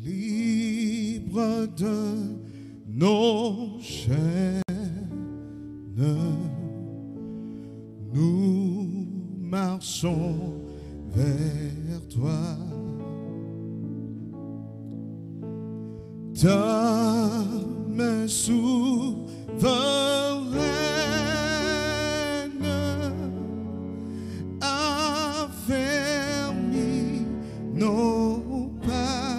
libre de nos chaînes, nous marchons vers toi. Ta main souveraine affermit nos pas.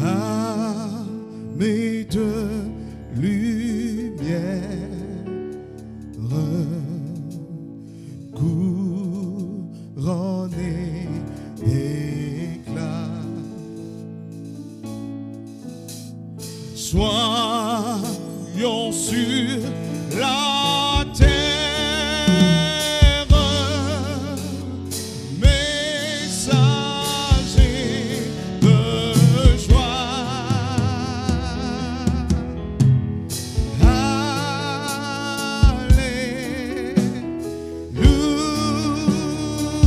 Armée de lumière, couronnée d'éclat. Soyons sur la terre, messagers de joie.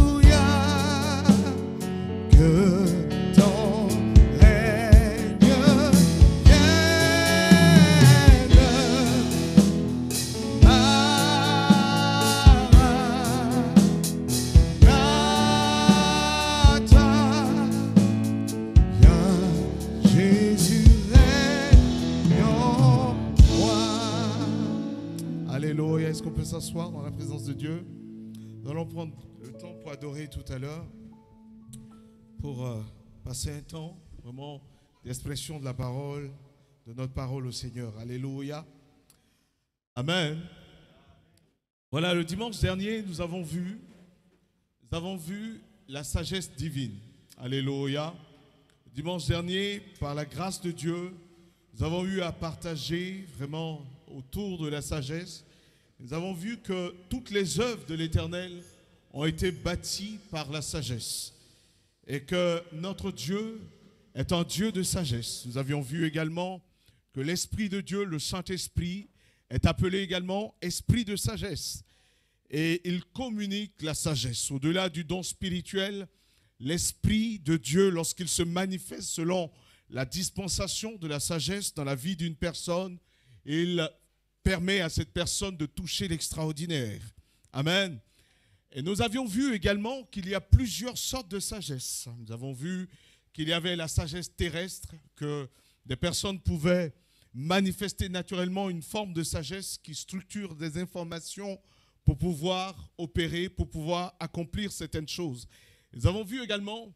Alléluia, que ton règne vienne. Jésus règne en moi. Alléluia. Est-ce qu'on peut s'asseoir dans la présence de Dieu? Nous allons prendre le temps pour adorer tout à l'heure, pour passer un temps vraiment d'expression de la parole, de notre parole au Seigneur. Alléluia. Amen. Voilà, le dimanche dernier, nous avons vu la sagesse divine. Alléluia. Le dimanche dernier, par la grâce de Dieu, nous avons eu à partager vraiment autour de la sagesse. Nous avons vu que toutes les œuvres de l'Éternel ont été bâties par la sagesse. Et que notre Dieu est un Dieu de sagesse. Nous avions vu également que l'Esprit de Dieu, le Saint-Esprit, est appelé également Esprit de sagesse. Et il communique la sagesse. Au-delà du don spirituel, l'Esprit de Dieu, lorsqu'il se manifeste selon la dispensation de la sagesse dans la vie d'une personne, il permet à cette personne de toucher l'extraordinaire. Amen. Et nous avions vu également qu'il y a plusieurs sortes de sagesse. Nous avons vu qu'il y avait la sagesse terrestre, que des personnes pouvaient manifester naturellement une forme de sagesse qui structure des informations pour pouvoir opérer, pour pouvoir accomplir certaines choses. Nous avons vu également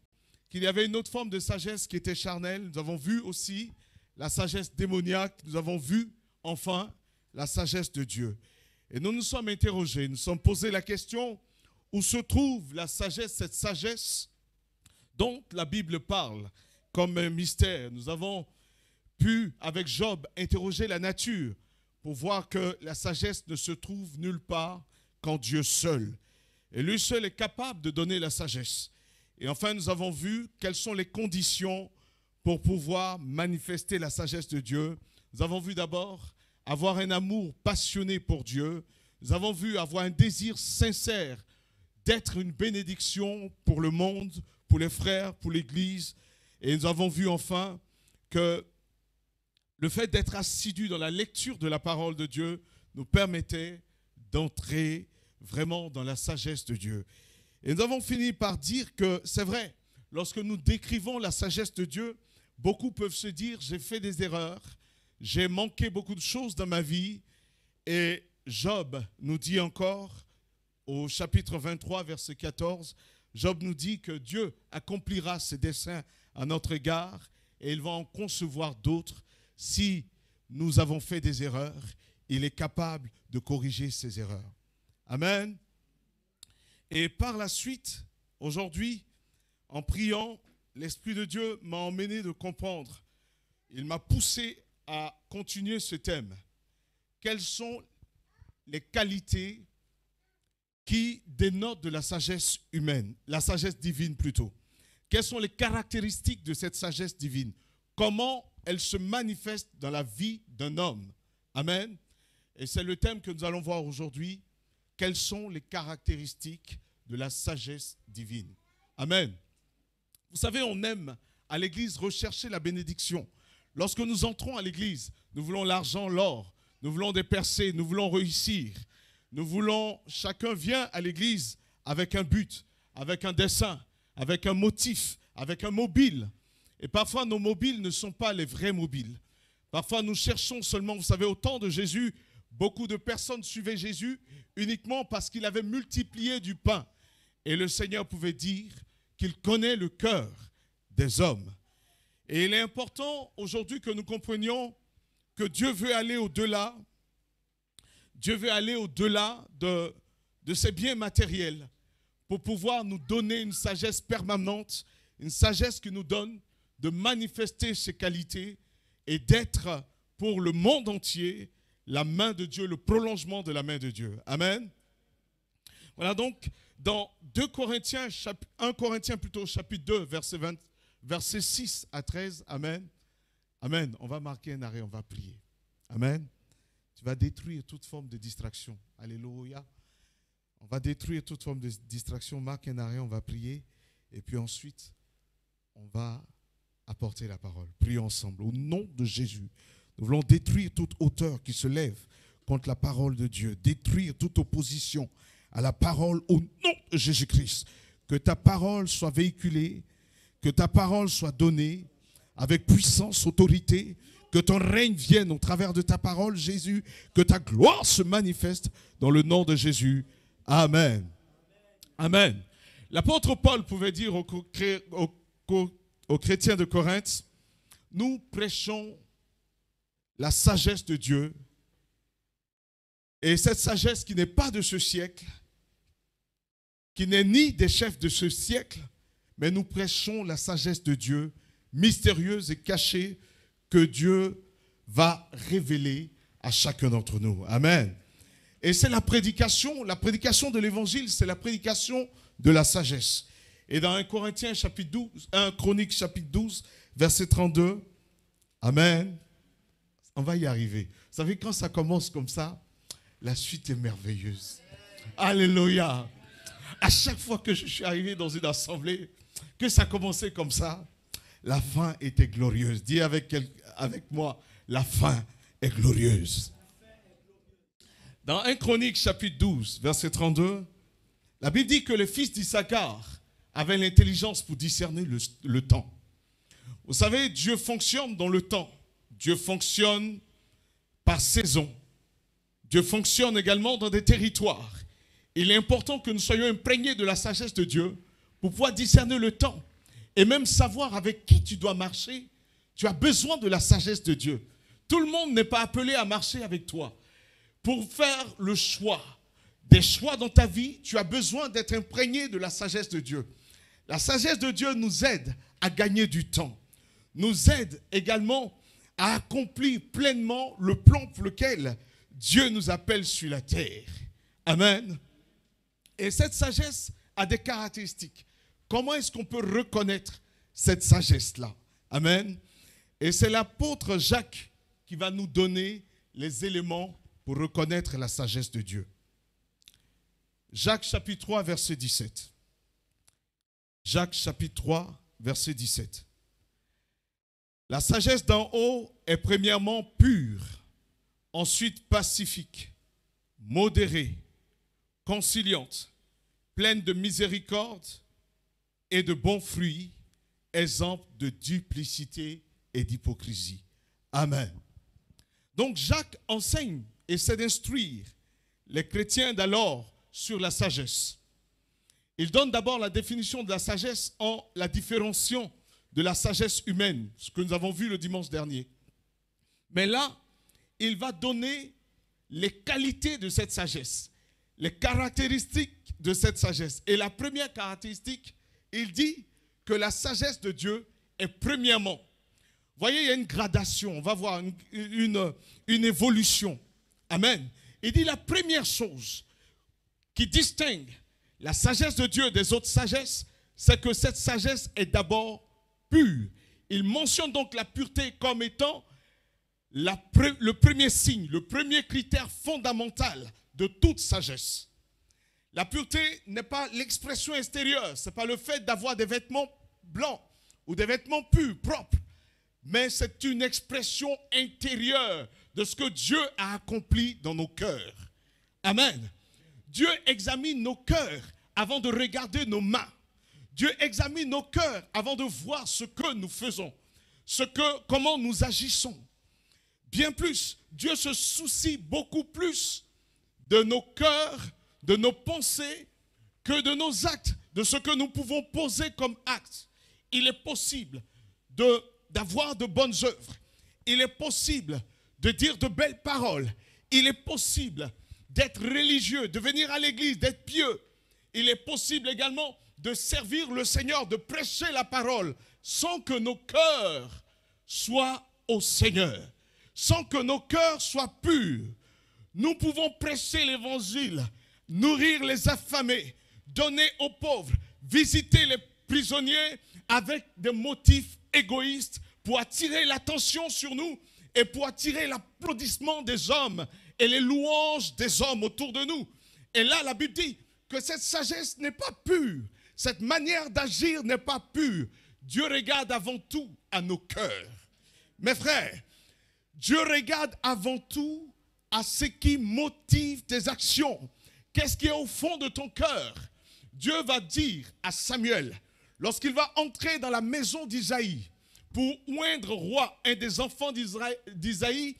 qu'il y avait une autre forme de sagesse qui était charnelle. Nous avons vu aussi la sagesse démoniaque. Nous avons vu enfin la sagesse de Dieu. Et nous nous sommes interrogés, nous sommes posés la question, où se trouve la sagesse, cette sagesse dont la Bible parle comme un mystère. Nous avons pu, avec Job, interroger la nature pour voir que la sagesse ne se trouve nulle part qu'en Dieu seul. Et lui seul est capable de donner la sagesse. Et enfin, nous avons vu quelles sont les conditions pour pouvoir manifester la sagesse de Dieu. Nous avons vu d'abord avoir un amour passionné pour Dieu. Nous avons vu avoir un désir sincère d'être une bénédiction pour le monde, pour les frères, pour l'Église. Et nous avons vu enfin que le fait d'être assidu dans la lecture de la parole de Dieu nous permettait d'entrer vraiment dans la sagesse de Dieu. Et nous avons fini par dire que c'est vrai, lorsque nous décrivons la sagesse de Dieu, beaucoup peuvent se dire, j'ai fait des erreurs, j'ai manqué beaucoup de choses dans ma vie. Et Job nous dit encore, au chapitre 23, verset 14, Job nous dit que Dieu accomplira ses desseins à notre égard et il va en concevoir d'autres. Si nous avons fait des erreurs, il est capable de corriger ces erreurs. Amen. Et par la suite, aujourd'hui, en priant, l'Esprit de Dieu m'a emmené de comprendre. Il m'a poussé à continuer ce thème. Quelles sont les qualités qui dénotent de la sagesse humaine, la sagesse divine plutôt? Quelles sont les caractéristiques de cette sagesse divine? Comment elle se manifeste dans la vie d'un homme? Amen. Et c'est le thème que nous allons voir aujourd'hui. Quelles sont les caractéristiques de la sagesse divine? Amen. Vous savez, on aime à l'église rechercher la bénédiction. Lorsque nous entrons à l'église, nous voulons l'argent, l'or, nous voulons des percées, nous voulons réussir. Nous voulons, chacun vient à l'église avec un but, avec un dessein, avec un motif, avec un mobile. Et parfois, nos mobiles ne sont pas les vrais mobiles. Parfois, nous cherchons seulement, vous savez, au temps de Jésus, beaucoup de personnes suivaient Jésus uniquement parce qu'il avait multiplié du pain. Et le Seigneur pouvait dire qu'il connaît le cœur des hommes. Et il est important aujourd'hui que nous comprenions que Dieu veut aller au-delà. Dieu veut aller au-delà de ses biens matériels pour pouvoir nous donner une sagesse permanente, une sagesse qui nous donne de manifester ses qualités et d'être pour le monde entier la main de Dieu, le prolongement de la main de Dieu. Amen. Voilà donc dans 1 Corinthiens chapitre 2, verset 6 à 13. Amen. Amen. On va marquer un arrêt, on va prier. Amen. Tu vas détruire toute forme de distraction. Alléluia. On va détruire toute forme de distraction. Marque un arrêt, on va prier. Et puis ensuite, on va apporter la parole. Prions ensemble. Au nom de Jésus, nous voulons détruire toute hauteur qui se lève contre la parole de Dieu. Détruire toute opposition à la parole au nom de Jésus-Christ. Que ta parole soit véhiculée, que ta parole soit donnée avec puissance, autorité. Que ton règne vienne au travers de ta parole, Jésus. Que ta gloire se manifeste dans le nom de Jésus. Amen. Amen. L'apôtre Paul pouvait dire aux chrétiens de Corinthe, nous prêchons la sagesse de Dieu. Et cette sagesse qui n'est pas de ce siècle, qui n'est ni des chefs de ce siècle, mais nous prêchons la sagesse de Dieu, mystérieuse et cachée, que Dieu va révéler à chacun d'entre nous. Amen. Et c'est la prédication de l'évangile, c'est la prédication de la sagesse. Et dans 1 Corinthiens chapitre 12, 1 Chroniques chapitre 12, verset 32, Amen. On va y arriver. Vous savez, quand ça commence comme ça, la suite est merveilleuse. Alléluia. À chaque fois que je suis arrivé dans une assemblée, que ça commençait comme ça, la fin était glorieuse. Dis avec moi, la fin est glorieuse. Dans 1 Chroniques chapitre 12, verset 32, la Bible dit que les fils d'Issachar avaient l'intelligence pour discerner le temps. Vous savez, Dieu fonctionne dans le temps. Dieu fonctionne par saison. Dieu fonctionne également dans des territoires. Il est important que nous soyons imprégnés de la sagesse de Dieu pour pouvoir discerner le temps. Et même savoir avec qui tu dois marcher, tu as besoin de la sagesse de Dieu. Tout le monde n'est pas appelé à marcher avec toi. Pour faire le choix, des choix dans ta vie, tu as besoin d'être imprégné de la sagesse de Dieu. La sagesse de Dieu nous aide à gagner du temps. Nous aide également à accomplir pleinement le plan pour lequel Dieu nous appelle sur la terre. Amen. Et cette sagesse a des caractéristiques. Comment est-ce qu'on peut reconnaître cette sagesse-là? Amen. Et c'est l'apôtre Jacques qui va nous donner les éléments pour reconnaître la sagesse de Dieu. Jacques chapitre 3, verset 17. Jacques chapitre 3, verset 17. La sagesse d'en haut est premièrement pure, ensuite pacifique, modérée, conciliante, pleine de miséricorde et de bons fruits, exempt de duplicité et d'hypocrisie. Amen. Donc Jacques enseigne et essaie d'instruire les chrétiens d'alors sur la sagesse. Il donne d'abord la définition de la sagesse en la différenciant de la sagesse humaine, ce que nous avons vu le dimanche dernier. Mais là, il va donner les qualités de cette sagesse, les caractéristiques de cette sagesse. Et la première caractéristique, il dit que la sagesse de Dieu est premièrement. Vous voyez, il y a une gradation, on va voir une évolution. Amen. Il dit la première chose qui distingue la sagesse de Dieu des autres sagesses, c'est que cette sagesse est d'abord pure. Il mentionne donc la pureté comme étant le premier signe, le premier critère fondamental de toute sagesse. La pureté n'est pas l'expression extérieure, ce n'est pas le fait d'avoir des vêtements blancs ou des vêtements purs, propres. Mais c'est une expression intérieure de ce que Dieu a accompli dans nos cœurs. Amen. Dieu examine nos cœurs avant de regarder nos mains. Dieu examine nos cœurs avant de voir ce que nous faisons, comment nous agissons. Bien plus, Dieu se soucie beaucoup plus de nos cœurs, de nos pensées, que de nos actes, de ce que nous pouvons poser comme actes. Il est possible d'avoir de bonnes œuvres. Il est possible de dire de belles paroles. Il est possible d'être religieux, de venir à l'église, d'être pieux. Il est possible également de servir le Seigneur, de prêcher la parole sans que nos cœurs soient au Seigneur, sans que nos cœurs soient purs. Nous pouvons prêcher l'évangile, nourrir les affamés, donner aux pauvres, visiter les prisonniers avec des motifs égoïstes pour attirer l'attention sur nous et pour attirer l'applaudissement des hommes et les louanges des hommes autour de nous. Et là, la Bible dit que cette sagesse n'est pas pure. Cette manière d'agir n'est pas pure. Dieu regarde avant tout à nos cœurs. Mes frères, Dieu regarde avant tout à ce qui motive tes actions. Qu'est-ce qui est au fond de ton cœur? Dieu va dire à Samuel, lorsqu'il va entrer dans la maison d'Isaïe pour oindre roi un des enfants d'Isaïe,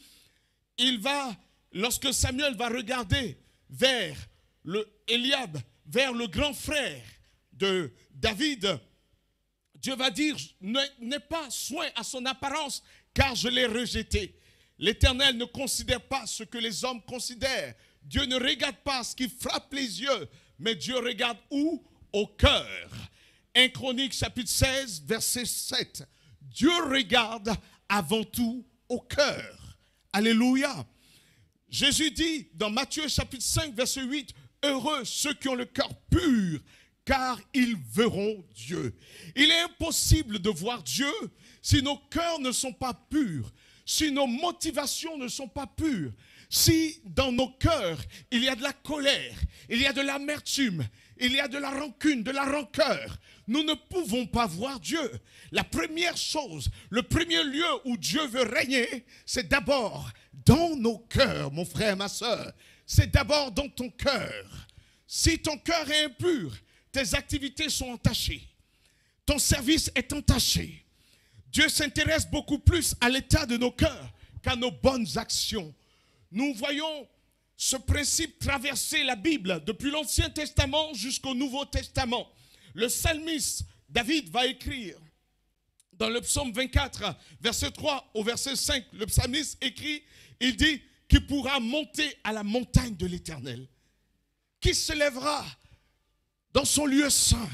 lorsque Samuel va regarder vers Eliab, vers le grand frère de David, Dieu va dire, n'aie pas soin à son apparence, car je l'ai rejeté. L'Éternel ne considère pas ce que les hommes considèrent. Dieu ne regarde pas ce qui frappe les yeux, mais Dieu regarde où? Au cœur. 1 Chronique chapitre 16, verset 7. Dieu regarde avant tout au cœur. Alléluia. Jésus dit dans Matthieu chapitre 5, verset 8, heureux ceux qui ont le cœur pur, car ils verront Dieu. Il est impossible de voir Dieu si nos cœurs ne sont pas purs, si nos motivations ne sont pas pures, si dans nos cœurs il y a de la colère, il y a de l'amertume, il y a de la rancune, de la rancœur, nous ne pouvons pas voir Dieu. La première chose, le premier lieu où Dieu veut régner, c'est d'abord dans nos cœurs, mon frère, ma soeur. C'est d'abord dans ton cœur. Si ton cœur est impur, tes activités sont entachées. Ton service est entaché. Dieu s'intéresse beaucoup plus à l'état de nos cœurs qu'à nos bonnes actions. Nous voyons ce principe traverser la Bible depuis l'Ancien Testament jusqu'au Nouveau Testament. Le psalmiste David va écrire dans le psaume 24, verset 3 au verset 5, le psalmiste écrit, il dit, qui pourra monter à la montagne de l'Éternel, qui se lèvera dans son lieu saint,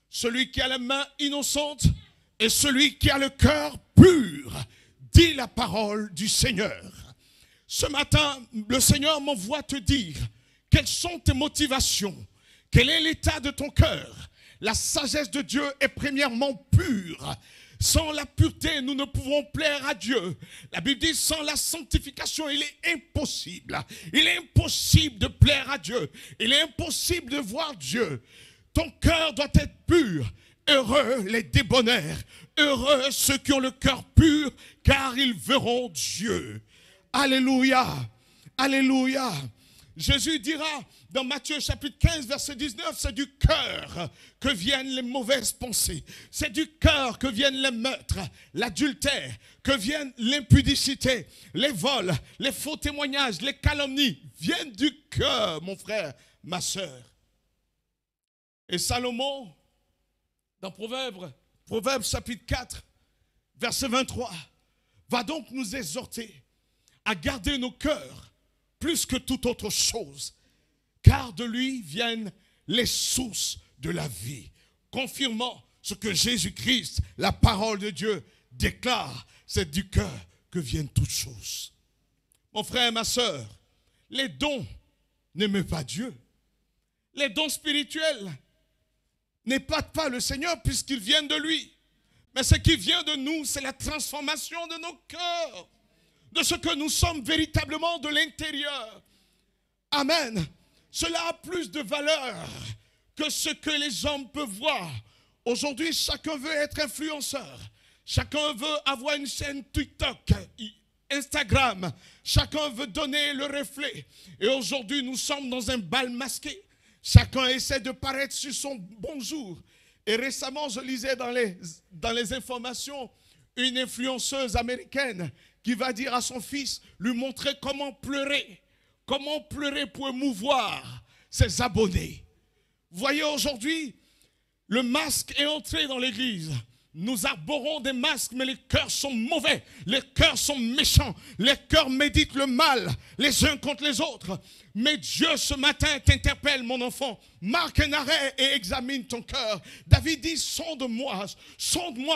celui qui a la main innocente et celui qui a le cœur pur, dit la parole du Seigneur. Ce matin, le Seigneur m'envoie te dire quelles sont tes motivations, quel est l'état de ton cœur. La sagesse de Dieu est premièrement pure. Sans la pureté, nous ne pouvons plaire à Dieu. La Bible dit, sans la sanctification, il est impossible. Il est impossible de plaire à Dieu. Il est impossible de voir Dieu. Ton cœur doit être pur. Heureux les débonnaires. Heureux ceux qui ont le cœur pur, car ils verront Dieu. Alléluia. Alléluia. Jésus dira dans Matthieu chapitre 15 verset 19, c'est du cœur que viennent les mauvaises pensées. C'est du cœur que viennent les meurtres, l'adultère, que viennent l'impudicité, les vols, les faux témoignages, les calomnies. Viennent du cœur, mon frère, ma soeur. Et Salomon, dans Proverbes chapitre 4, verset 23, va donc nous exhorter à garder nos cœurs plus que toute autre chose, car de lui viennent les sources de la vie, confirmant ce que Jésus-Christ, la parole de Dieu, déclare, c'est du cœur que viennent toutes choses. Mon frère, ma soeur, les dons n'aiment pas Dieu. Les dons spirituels n'épatent pas le Seigneur puisqu'ils viennent de lui. Mais ce qui vient de nous, c'est la transformation de nos cœurs, de ce que nous sommes véritablement de l'intérieur. Amen. Cela a plus de valeur que ce que les hommes peuvent voir Aujourd'hui, chacun veut être influenceur. Chacun veut avoir une chaîne TikTok, Instagram. Chacun veut donner le reflet. Et aujourd'hui, nous sommes dans un bal masqué. Chacun essaie de paraître sur son bonjour. Et récemment, je lisais dans les informations une influenceuse américaine qui va dire à son fils, lui montrer comment pleurer pour émouvoir ses abonnés. Vous voyez aujourd'hui, le masque est entré dans l'église. Nous arborons des masques, mais les cœurs sont mauvais, les cœurs sont méchants, les cœurs méditent le mal les uns contre les autres. Mais Dieu ce matin t'interpelle, mon enfant. Marque un arrêt et examine ton cœur. David dit, sonde-moi,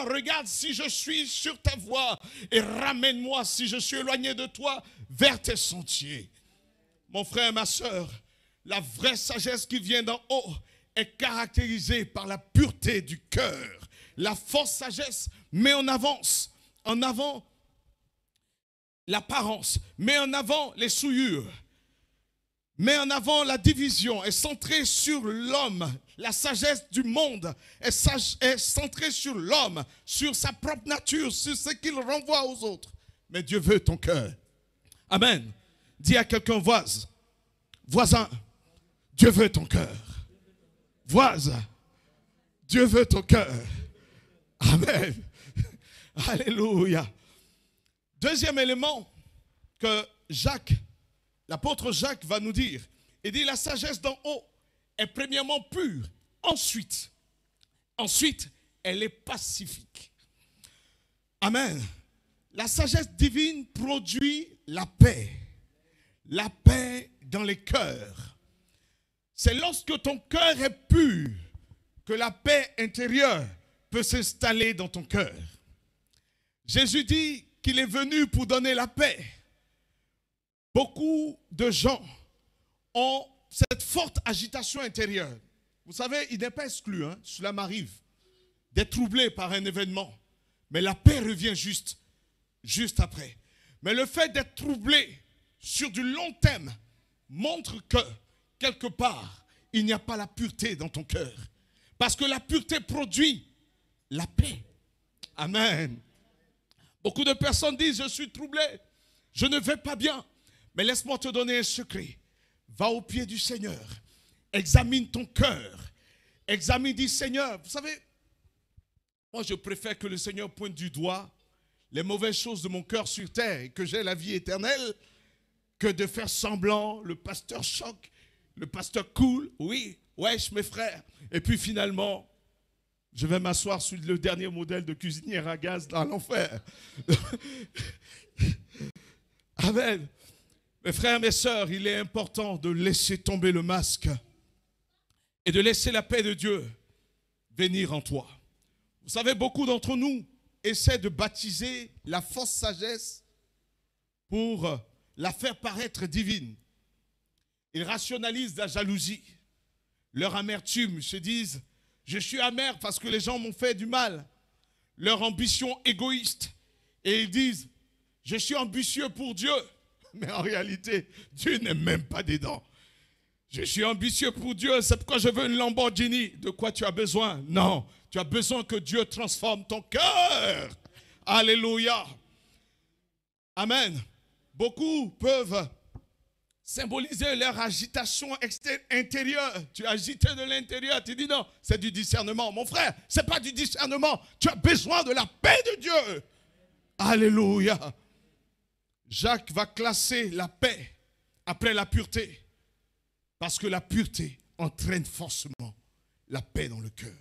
regarde si je suis sur ta voie et ramène-moi si je suis éloigné de toi vers tes sentiers. Mon frère, ma soeur, la vraie sagesse qui vient d'en haut est caractérisée par la pureté du cœur. La fausse sagesse met en avant l'apparence, met en avant les souillures, met en avant la division, est centrée sur l'homme. La sagesse du monde est centrée sur l'homme, sur sa propre nature, sur ce qu'il renvoie aux autres. Mais Dieu veut ton cœur. Amen. Dis à quelqu'un, voisin, Dieu veut ton cœur. Voisin, Dieu veut ton cœur. Amen. Alléluia. Deuxième élément que l'apôtre Jacques va nous dire. Il dit la sagesse d'en haut est premièrement pure. Ensuite, elle est pacifique. Amen. La sagesse divine produit la paix. La paix dans les cœurs. C'est lorsque ton cœur est pur que la paix intérieure peut s'installer dans ton cœur. Jésus dit qu'il est venu pour donner la paix. Beaucoup de gens ont cette forte agitation intérieure. Vous savez, il n'est pas exclu, cela m'arrive, d'être troublé par un événement. Mais la paix revient juste après. Mais le fait d'être troublé sur du long terme montre que, quelque part, il n'y a pas la pureté dans ton cœur. Parce que la pureté produit la paix. Amen. Beaucoup de personnes disent, je suis troublé, je ne vais pas bien. Mais laisse-moi te donner un secret. Va au pied du Seigneur. Examine ton cœur. Examine, dis Seigneur. Vous savez, moi je préfère que le Seigneur pointe du doigt les mauvaises choses de mon cœur sur terre et que j'ai la vie éternelle que de faire semblant, le pasteur choc, le pasteur cool, oui, wesh mes frères. Et puis finalement, je vais m'asseoir sur le dernier modèle de cuisinière à gaz dans l'enfer. Amen. Mes frères, mes sœurs, il est important de laisser tomber le masque et de laisser la paix de Dieu venir en toi. Vous savez, beaucoup d'entre nous essaient de baptiser la fausse sagesse pour la faire paraître divine. Ils rationalisent la jalousie, leur amertume, se disent « je suis amer parce que les gens m'ont fait du mal », leur ambition égoïste. Et ils disent « je suis ambitieux pour Dieu ». Mais en réalité, Dieu n'est même pas dedans. Je suis ambitieux pour Dieu, c'est pourquoi je veux une Lamborghini. De quoi tu as besoin? Non, tu as besoin que Dieu transforme ton cœur. Alléluia. Amen. Beaucoup peuvent symboliser leur agitation intérieure. Tu es agité de l'intérieur, tu dis non, c'est du discernement. Mon frère, ce n'est pas du discernement. Tu as besoin de la paix de Dieu. Alléluia. Jacques va classer la paix après la pureté. Parce que la pureté entraîne forcément la paix dans le cœur.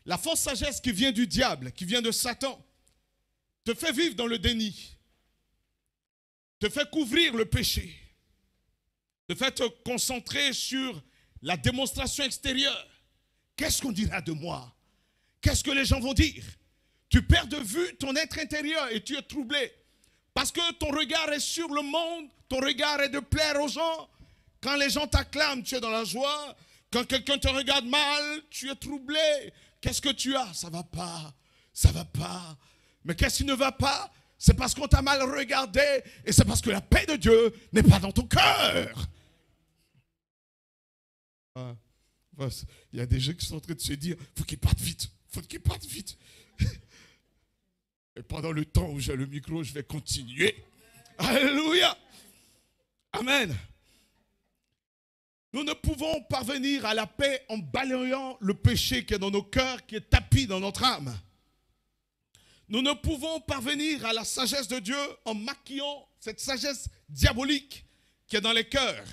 La fausse sagesse qui vient du diable, qui vient de Satan, te fait vivre dans le déni, te fait couvrir le péché, te fait te concentrer sur la démonstration extérieure. Qu'est-ce qu'on dira de moi? Qu'est-ce que les gens vont dire? Tu perds de vue ton être intérieur et tu es troublé. Parce que ton regard est sur le monde, ton regard est de plaire aux gens. Quand les gens t'acclament, tu es dans la joie. Quand quelqu'un te regarde mal, tu es troublé. Qu'est-ce que tu as? Ça ne va pas, ça ne va pas. Mais qu'est-ce qui ne va pas? C'est parce qu'on t'a mal regardé et c'est parce que la paix de Dieu n'est pas dans ton cœur. Vous Il y a des gens qui sont en train de se dire, il faut qu'ils partent vite, faut qu'ils partent vite. Et pendant le temps où j'ai le micro, je vais continuer. Alléluia. Amen. Nous ne pouvons parvenir à la paix en balayant le péché qui est dans nos cœurs, qui est tapi dans notre âme. Nous ne pouvons parvenir à la sagesse de Dieu en maquillant cette sagesse diabolique qui est dans les cœurs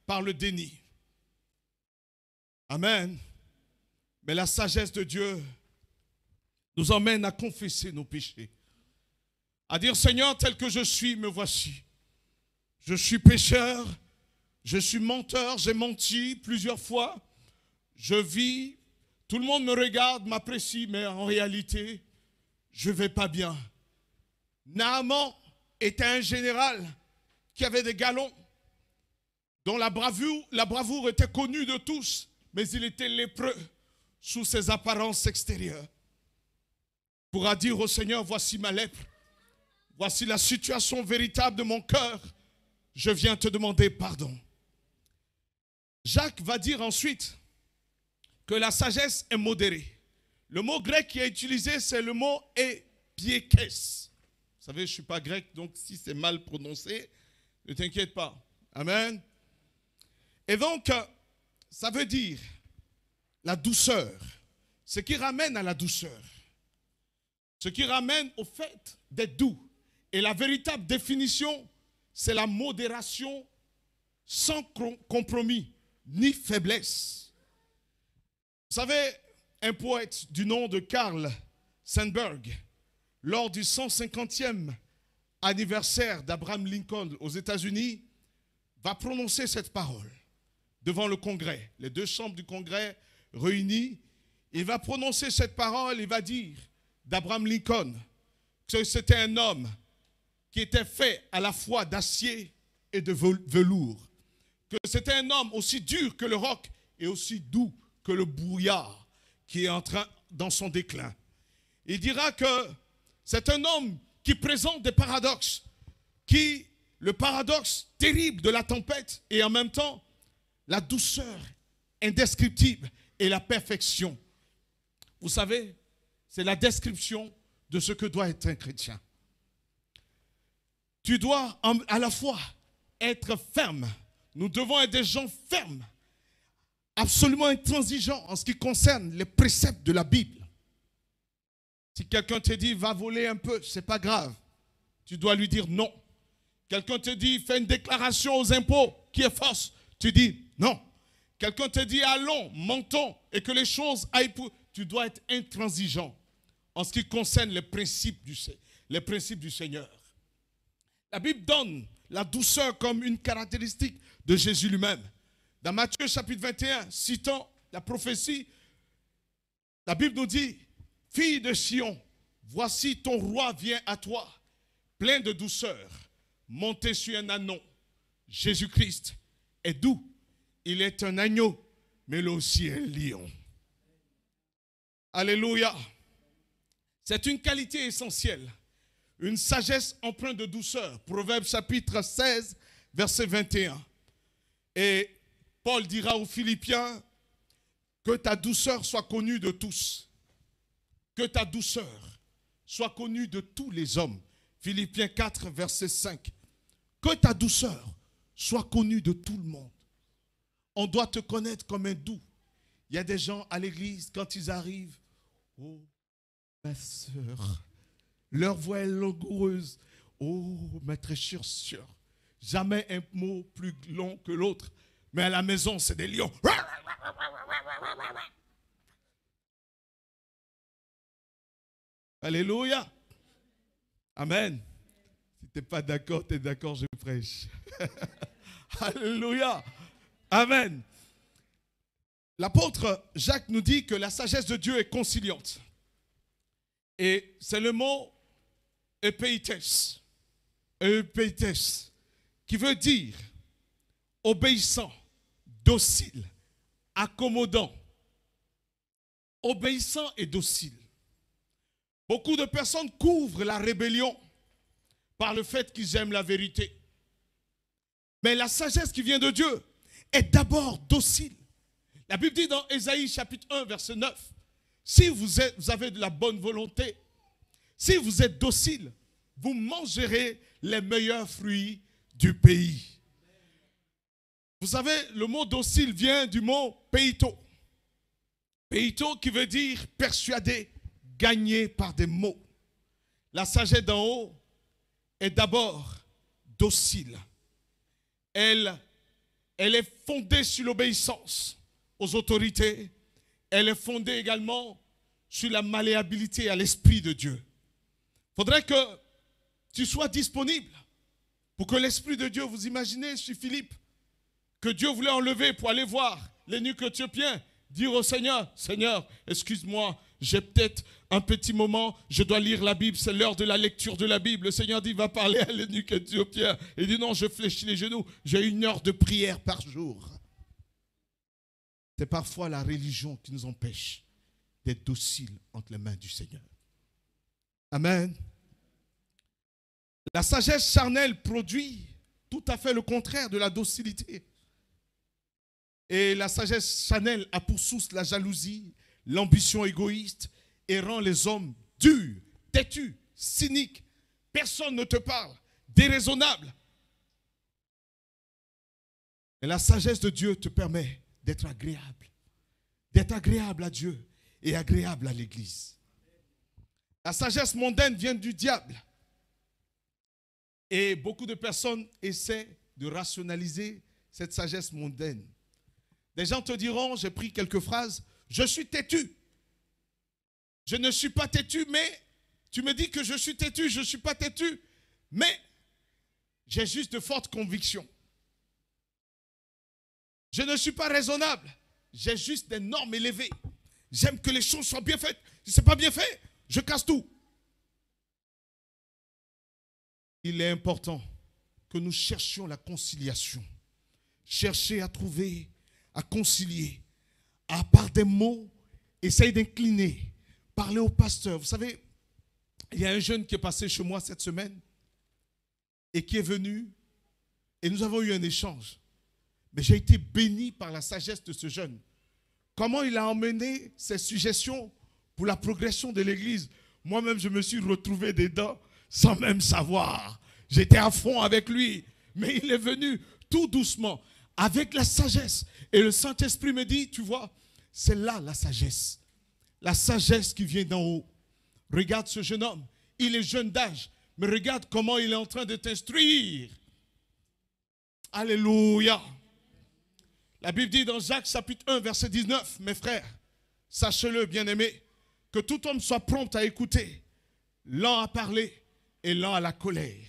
par le déni. Amen. Mais la sagesse de Dieu nous emmène à confesser nos péchés. À dire, Seigneur, tel que je suis, me voici. Je suis pécheur, je suis menteur, j'ai menti plusieurs fois. Je vis, tout le monde me regarde, m'apprécie, mais en réalité, je ne vais pas bien. Naaman était un général qui avait des galons, dont la bravoure était connue de tous, mais il était lépreux sous ses apparences extérieures. Pourra dire au Seigneur, voici ma lèpre, voici la situation véritable de mon cœur, je viens te demander pardon. Jacques va dire ensuite que la sagesse est modérée. Le mot grec qui est utilisé, c'est le mot epiekes. Vous savez, je ne suis pas grec, donc si c'est mal prononcé, ne t'inquiète pas. Amen. Et donc, ça veut dire la douceur. Ce qui ramène à la douceur. Ce qui ramène au fait d'être doux. Et la véritable définition, c'est la modération sans compromis, ni faiblesse. Vous savez, un poète du nom de Carl Sandburg, lors du 150e anniversaire d'Abraham Lincoln aux États-Unis, va prononcer cette parole devant le Congrès. Les deux chambres du Congrès réunies, il va prononcer cette parole, il va dire d'Abraham Lincoln que c'était un homme qui était fait à la fois d'acier et de velours, que c'était un homme aussi dur que le roc et aussi doux que le brouillard qui est en train dans son déclin. Il dira que c'est un homme qui présente des paradoxes, le paradoxe terrible de la tempête et en même temps la douceur indescriptible et la perfection. Vous savez, c'est la description de ce que doit être un chrétien. Tu dois à la fois être ferme. Nous devons être des gens fermes, absolument intransigeants en ce qui concerne les préceptes de la Bible. Si quelqu'un te dit, va voler un peu, ce n'est pas grave. Tu dois lui dire non. Quelqu'un te dit, fais une déclaration aux impôts qui est fausse. Tu dis non. Quelqu'un te dit, allons, mentons, et que les choses aillent pour... Tu dois être intransigeant en ce qui concerne les principes du Seigneur. La Bible donne la douceur comme une caractéristique de Jésus lui-même. Dans Matthieu chapitre 21, citant la prophétie, la Bible nous dit, « Fille de Sion, voici ton roi vient à toi, plein de douceur, monté sur un ânon. Jésus-Christ est doux, il est un agneau, mais il est aussi un lion. » Alléluia. C'est une qualité essentielle. Une sagesse empreinte de douceur. Proverbe chapitre 16, verset 21. Et Paul dira aux Philippiens que ta douceur soit connue de tous. Que ta douceur soit connue de tous les hommes. Philippiens 4, verset 5. Que ta douceur soit connue de tout le monde. On doit te connaître comme un doux. Il y a des gens à l'église, quand ils arrivent, oh, ma sœur, leur voix est langoureuse. Oh, ma très chère sœur, jamais un mot plus long que l'autre. Mais à la maison, c'est des lions. Alléluia. Amen. Si tu n'es pas d'accord, tu es d'accord, je prêche. Alléluia. Amen. L'apôtre Jacques nous dit que la sagesse de Dieu est conciliante. Et c'est le mot epeites, qui veut dire obéissant, docile, accommodant. Obéissant et docile. Beaucoup de personnes couvrent la rébellion par le fait qu'ils aiment la vérité. Mais la sagesse qui vient de Dieu est d'abord docile. La Bible dit dans Ésaïe chapitre 1, verset 9, si vous avez de la bonne volonté, si vous êtes docile, vous mangerez les meilleurs fruits du pays. Vous savez, le mot docile vient du mot peito. Peito qui veut dire persuader, gagner par des mots. La sagesse d'en haut est d'abord docile. Elle est fondée sur l'obéissance aux autorités. Elle est fondée également sur la malléabilité à l'Esprit de Dieu. Il faudrait que tu sois disponible pour que l'Esprit de Dieu, vous imaginez sur Philippe, que Dieu voulait enlever pour aller voir l'eunuque éthiopien, dire au Seigneur, Seigneur, excuse-moi, j'ai peut-être un petit moment, je dois lire la Bible, c'est l'heure de la lecture de la Bible. Le Seigneur dit, va parler à l'eunuque éthiopien. Il dit, non, je fléchis les genoux, j'ai 1 heure de prière par jour. C'est parfois la religion qui nous empêche d'être dociles entre les mains du Seigneur. Amen. La sagesse charnelle produit tout à fait le contraire de la docilité. Et la sagesse charnelle a pour source la jalousie, l'ambition égoïste et rend les hommes durs, têtus, cyniques. Personne ne te parle, déraisonnable. Et la sagesse de Dieu te permet d'être agréable à Dieu et agréable à l'Église. La sagesse mondaine vient du diable. Et beaucoup de personnes essaient de rationaliser cette sagesse mondaine. Des gens te diront, j'ai pris quelques phrases, je suis têtu. Je ne suis pas têtu, mais tu me dis que je suis têtu, je ne suis pas têtu, mais j'ai juste de fortes convictions. Je ne suis pas raisonnable, j'ai juste des normes élevées. J'aime que les choses soient bien faites. Si ce n'est pas bien fait, je casse tout. Il est important que nous cherchions la conciliation. Chercher à trouver, à concilier, à par des mots, essayer d'incliner, parler au pasteur. Vous savez, il y a un jeune qui est passé chez moi cette semaine et qui est venu et nous avons eu un échange. Mais j'ai été béni par la sagesse de ce jeune. Comment il a emmené ses suggestions pour la progression de l'Église. Moi-même, je me suis retrouvé dedans sans même savoir. J'étais à fond avec lui. Mais il est venu tout doucement, avec la sagesse. Et le Saint-Esprit me dit, tu vois, c'est là la sagesse. La sagesse qui vient d'en haut. Regarde ce jeune homme. Il est jeune d'âge. Mais regarde comment il est en train de t'instruire. Alléluia. La Bible dit dans Jacques chapitre 1, verset 19, mes frères, sachez-le, bien-aimés, que tout homme soit prompt à écouter, lent à parler et lent à la colère.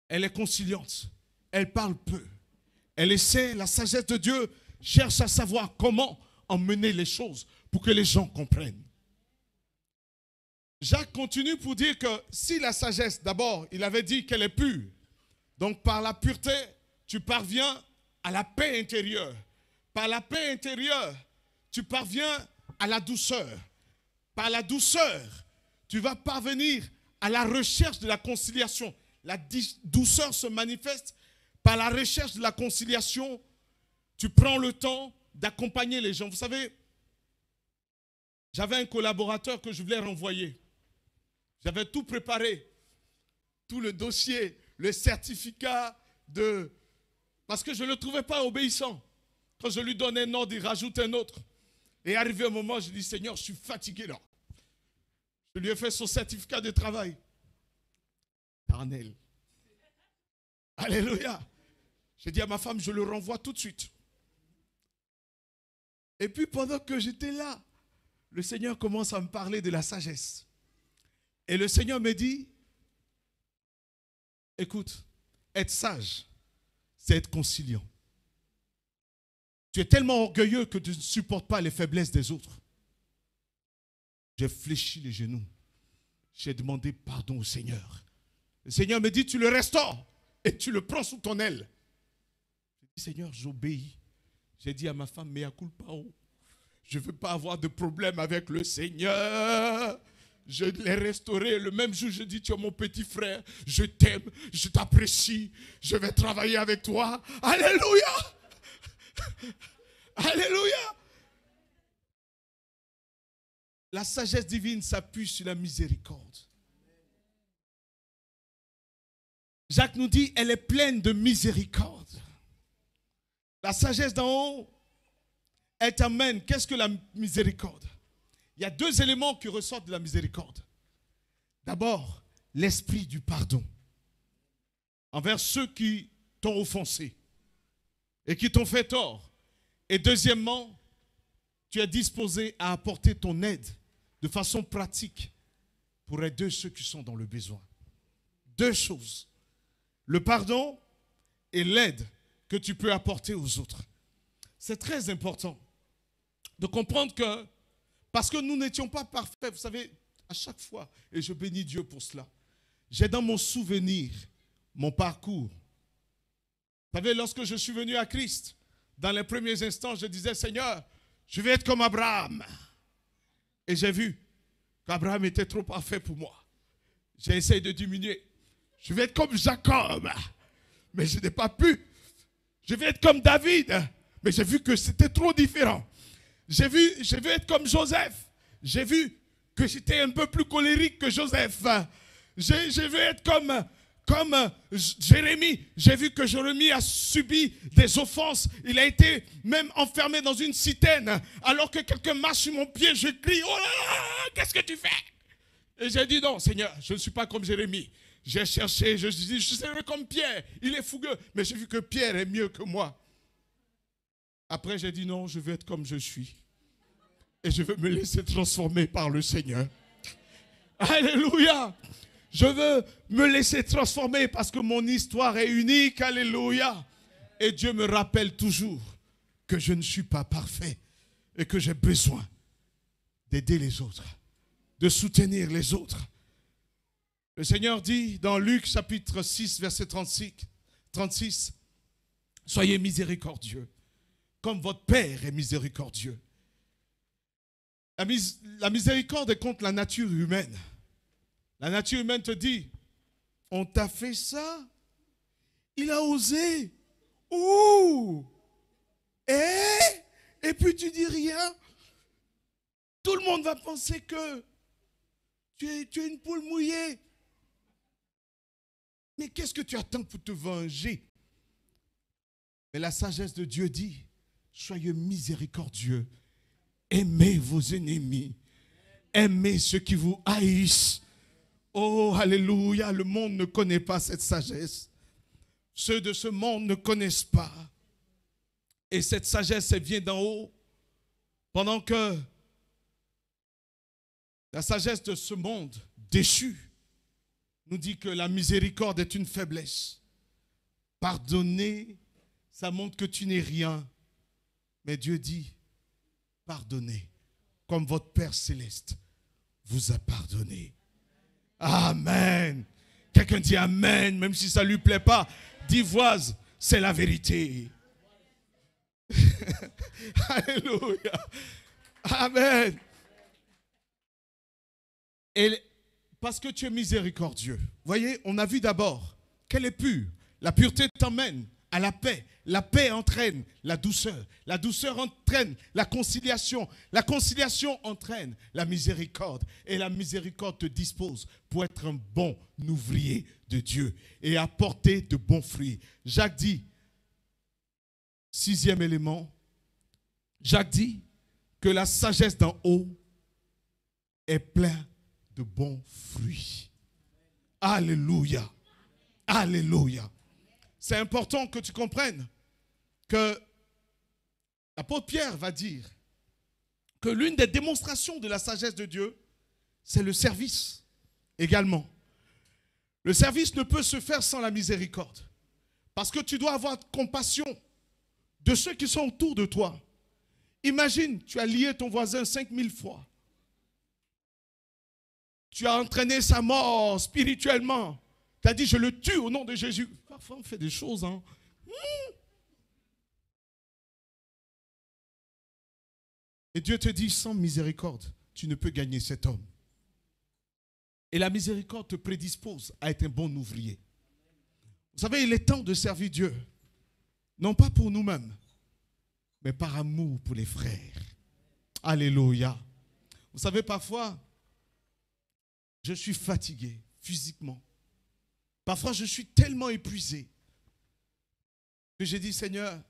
Elle est conciliante, elle parle peu. Elle essaie, la sagesse de Dieu cherche à savoir comment emmener les choses pour que les gens comprennent. Jacques continue pour dire que si la sagesse, d'abord, il avait dit qu'elle est pure. Donc par la pureté, tu parviens à la paix intérieure. Par la paix intérieure, tu parviens à la douceur. Par la douceur, tu vas parvenir à la recherche de la conciliation. La douceur se manifeste par la recherche de la conciliation. Tu prends le temps d'accompagner les gens. Vous savez, j'avais un collaborateur que je voulais renvoyer. J'avais tout préparé, tout le dossier, le certificat de... Parce que je ne le trouvais pas obéissant. Quand je lui donnais un ordre, il rajoute un autre. Et arrivé un moment, je dis, Seigneur, je suis fatigué là. Je lui ai fait son certificat de travail. Charnel. Alléluia. J'ai dit à ma femme, je le renvoie tout de suite. Et puis pendant que j'étais là, le Seigneur commence à me parler de la sagesse. Et le Seigneur me dit, écoute, être sage, c'est être conciliant. Tu es tellement orgueilleux que tu ne supportes pas les faiblesses des autres. J'ai fléchi les genoux. J'ai demandé pardon au Seigneur. Le Seigneur me dit, tu le restaures et tu le prends sous ton aile. J'ai dit, Seigneur, j'obéis. J'ai dit à ma femme, mea culpa, je ne veux pas avoir de problème avec le Seigneur. Je l'ai restauré. Le même jour, je dis, tu es mon petit frère. Je t'aime, je t'apprécie. Je vais travailler avec toi. Alléluia. Alléluia. La sagesse divine s'appuie sur la miséricorde. Jacques nous dit, elle est pleine de miséricorde. La sagesse d'en haut, elle t'amène. Qu'est-ce que la miséricorde? Il y a deux éléments qui ressortent de la miséricorde. D'abord, l'esprit du pardon envers ceux qui t'ont offensé et qui t'ont fait tort. Et deuxièmement, tu es disposé à apporter ton aide de façon pratique pour aider ceux qui sont dans le besoin. Deux choses. Le pardon et l'aide que tu peux apporter aux autres. C'est très important de comprendre que, parce que nous n'étions pas parfaits, vous savez, à chaque fois, et je bénis Dieu pour cela, j'ai dans mon souvenir mon parcours. Vous savez, lorsque je suis venu à Christ, dans les premiers instants, je disais, Seigneur, je vais être comme Abraham. Et j'ai vu qu'Abraham était trop parfait pour moi. J'ai essayé de diminuer. Je vais être comme Jacob, mais je n'ai pas pu. Je vais être comme David, mais j'ai vu que c'était trop différent. Je vais être comme Joseph. J'ai vu que j'étais un peu plus colérique que Joseph. Je vais être comme Jérémie. J'ai vu que Jérémie a subi des offenses. Il a été même enfermé dans une citerne. Alors que quelqu'un marche sur mon pied, je crie, oh là là, qu'est-ce que tu fais? Et j'ai dit, non, Seigneur, je ne suis pas comme Jérémie. J'ai cherché, je dis, je serai comme Pierre. Il est fougueux. Mais j'ai vu que Pierre est mieux que moi. Après, j'ai dit, non, je veux être comme je suis. Et je veux me laisser transformer par le Seigneur. Alléluia. Je veux me laisser transformer parce que mon histoire est unique. Alléluia. Et Dieu me rappelle toujours que je ne suis pas parfait et que j'ai besoin d'aider les autres, de soutenir les autres. Le Seigneur dit dans Luc chapitre 6, verset 36, soyez miséricordieux, comme votre Père est miséricordieux. La miséricorde est contre la nature humaine. La nature humaine te dit, on t'a fait ça, il a osé. Ouh! Et puis tu dis rien. Tout le monde va penser que tu es une poule mouillée. Mais qu'est-ce que tu attends pour te venger? Mais la sagesse de Dieu dit, soyez miséricordieux, aimez vos ennemis, aimez ceux qui vous haïssent. Oh, alléluia, le monde ne connaît pas cette sagesse. Ceux de ce monde ne connaissent pas. Et cette sagesse, elle vient d'en haut, pendant que la sagesse de ce monde déchu nous dit que la miséricorde est une faiblesse. Pardonner, ça montre que tu n'es rien. Mais Dieu dit, pardonnez, comme votre Père céleste vous a pardonné. Amen. Quelqu'un dit Amen, même si ça ne lui plaît pas. Dis voise, c'est la vérité. Alléluia. Amen. Et parce que tu es miséricordieux. Voyez, on a vu d'abord qu'elle est pure. La pureté t'emmène à la paix. La paix entraîne la douceur. La douceur entraîne la conciliation. La conciliation entraîne la miséricorde. Et la miséricorde te dispose pour être un bon ouvrier de Dieu et apporter de bons fruits. Jacques dit, sixième élément, Jacques dit que la sagesse d'en haut est pleine de bons fruits. Alléluia. Alléluia. C'est important que tu comprennes que l'apôtre Pierre va dire que l'une des démonstrations de la sagesse de Dieu, c'est le service également. Le service ne peut se faire sans la miséricorde. Parce que tu dois avoir compassion de ceux qui sont autour de toi. Imagine, tu as lié ton voisin 5000 fois. Tu as entraîné sa mort spirituellement. Tu as dit, je le tue au nom de Jésus. Parfois, on fait des choses, hein. Et Dieu te dit, sans miséricorde, tu ne peux gagner cet homme. Et la miséricorde te prédispose à être un bon ouvrier. Vous savez, il est temps de servir Dieu. Non pas pour nous-mêmes, mais par amour pour les frères. Alléluia. Vous savez, parfois, je suis fatigué physiquement. Parfois, je suis tellement épuisé que j'ai dit, Seigneur,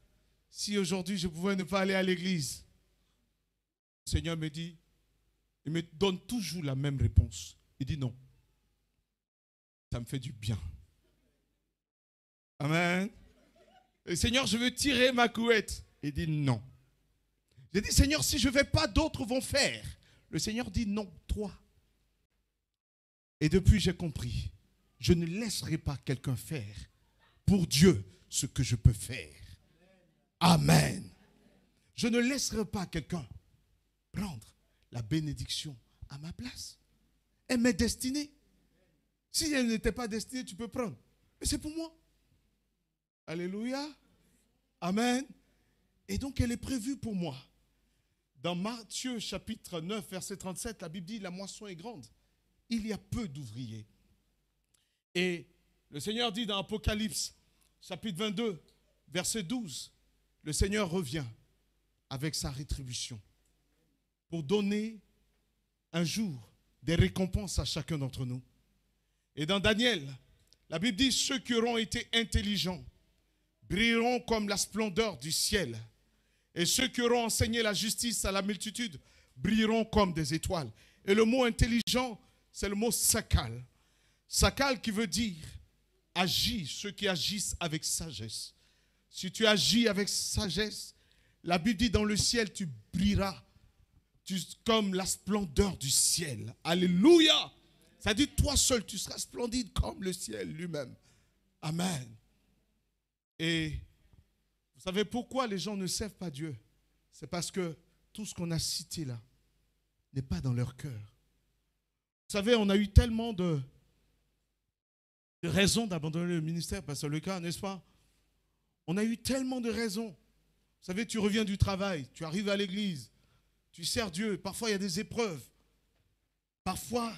si aujourd'hui je pouvais ne pas aller à l'église, le Seigneur me dit, il me donne toujours la même réponse. Il dit non. Ça me fait du bien. Amen. Et Seigneur, je veux tirer ma couette. Il dit non. J'ai dit, Seigneur, si je ne vais pas, d'autres vont faire. Le Seigneur dit non, toi. Et depuis, j'ai compris. Je ne laisserai pas quelqu'un faire pour Dieu ce que je peux faire. Amen. Je ne laisserai pas quelqu'un prendre la bénédiction à ma place. Elle m'est destinée. Si elle n'était pas destinée, tu peux prendre. Mais c'est pour moi. Alléluia. Amen. Et donc, elle est prévue pour moi. Dans Matthieu chapitre 9, verset 37, la Bible dit, la moisson est grande. Il y a peu d'ouvriers. Et le Seigneur dit dans Apocalypse, chapitre 22, verset 12, le Seigneur revient avec sa rétribution pour donner un jour des récompenses à chacun d'entre nous. Et dans Daniel, la Bible dit, ceux qui auront été intelligents brilleront comme la splendeur du ciel. Et ceux qui auront enseigné la justice à la multitude brilleront comme des étoiles. Et le mot intelligent, c'est le mot sakal. Sakal qui veut dire agis, ceux qui agissent avec sagesse. Si tu agis avec sagesse, la Bible dit dans le ciel, tu brilleras comme la splendeur du ciel. Alléluia. Ça dit, toi seul, tu seras splendide comme le ciel lui-même. Amen. Et vous savez pourquoi les gens ne servent pas Dieu? C'est parce que tout ce qu'on a cité là n'est pas dans leur cœur. Vous savez, on a eu tellement de raisons d'abandonner le ministère, Pasteur Lucas, n'est-ce pas? On a eu tellement de raisons. Vous savez, tu reviens du travail, tu arrives à l'église, tu sers Dieu, parfois il y a des épreuves. Parfois,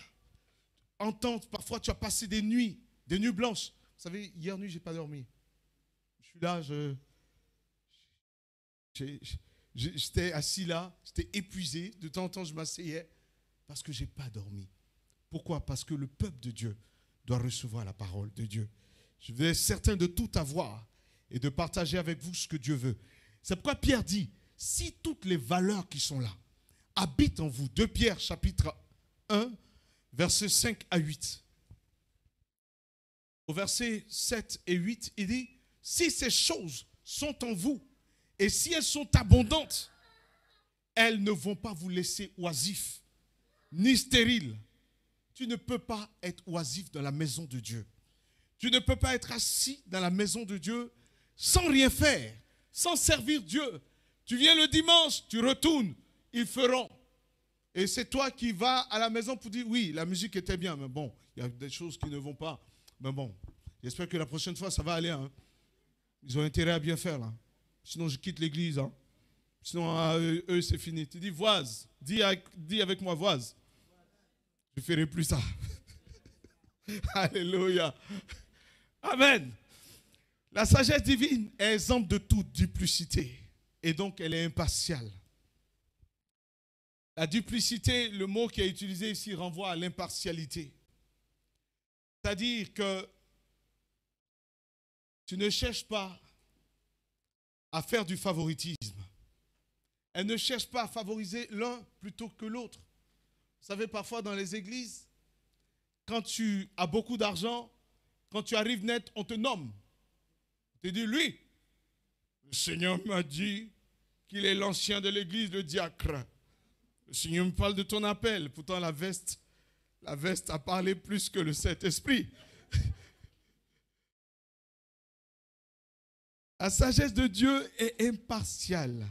parfois tu as passé des nuits blanches. Vous savez, hier nuit, je n'ai pas dormi. Je suis là, j'étais assis là, j'étais épuisé. De temps en temps, je m'asseyais parce que je n'ai pas dormi. Pourquoi? Parce que le peuple de Dieu doit recevoir la parole de Dieu. Je vais être certain de tout avoir et de partager avec vous ce que Dieu veut. C'est pourquoi Pierre dit, si toutes les valeurs qui sont là habitent en vous, 2 Pierre chapitre 1, versets 5 à 8. Au verset 7 et 8, il dit, si ces choses sont en vous, et si elles sont abondantes, elles ne vont pas vous laisser oisifs, ni stériles. Tu ne peux pas être oisif dans la maison de Dieu. Tu ne peux pas être assis dans la maison de Dieu sans rien faire, sans servir Dieu. Tu viens le dimanche, tu retournes, ils feront. Et c'est toi qui vas à la maison pour dire, oui, la musique était bien, mais bon, il y a des choses qui ne vont pas. Mais bon, j'espère que la prochaine fois, ça va aller. Hein. Ils ont intérêt à bien faire, là. Sinon, je quitte l'église. Hein. Sinon, eux, c'est fini. Tu dis, Voise, dis avec moi, Voise. Je ne ferai plus ça. Alléluia. Amen. La sagesse divine est exempte de toute duplicité. Et donc, elle est impartiale. La duplicité, le mot qui est utilisé ici, renvoie à l'impartialité. C'est-à-dire que tu ne cherches pas à faire du favoritisme. Elle ne cherche pas à favoriser l'un plutôt que l'autre. Vous savez, parfois dans les églises, quand tu as beaucoup d'argent, quand tu arrives net, on te nomme. On te dit, lui, le Seigneur m'a dit qu'il est l'ancien de l'église, le diacre. Le Seigneur me parle de ton appel. Pourtant, la veste a parlé plus que le Saint-Esprit. La sagesse de Dieu est impartiale.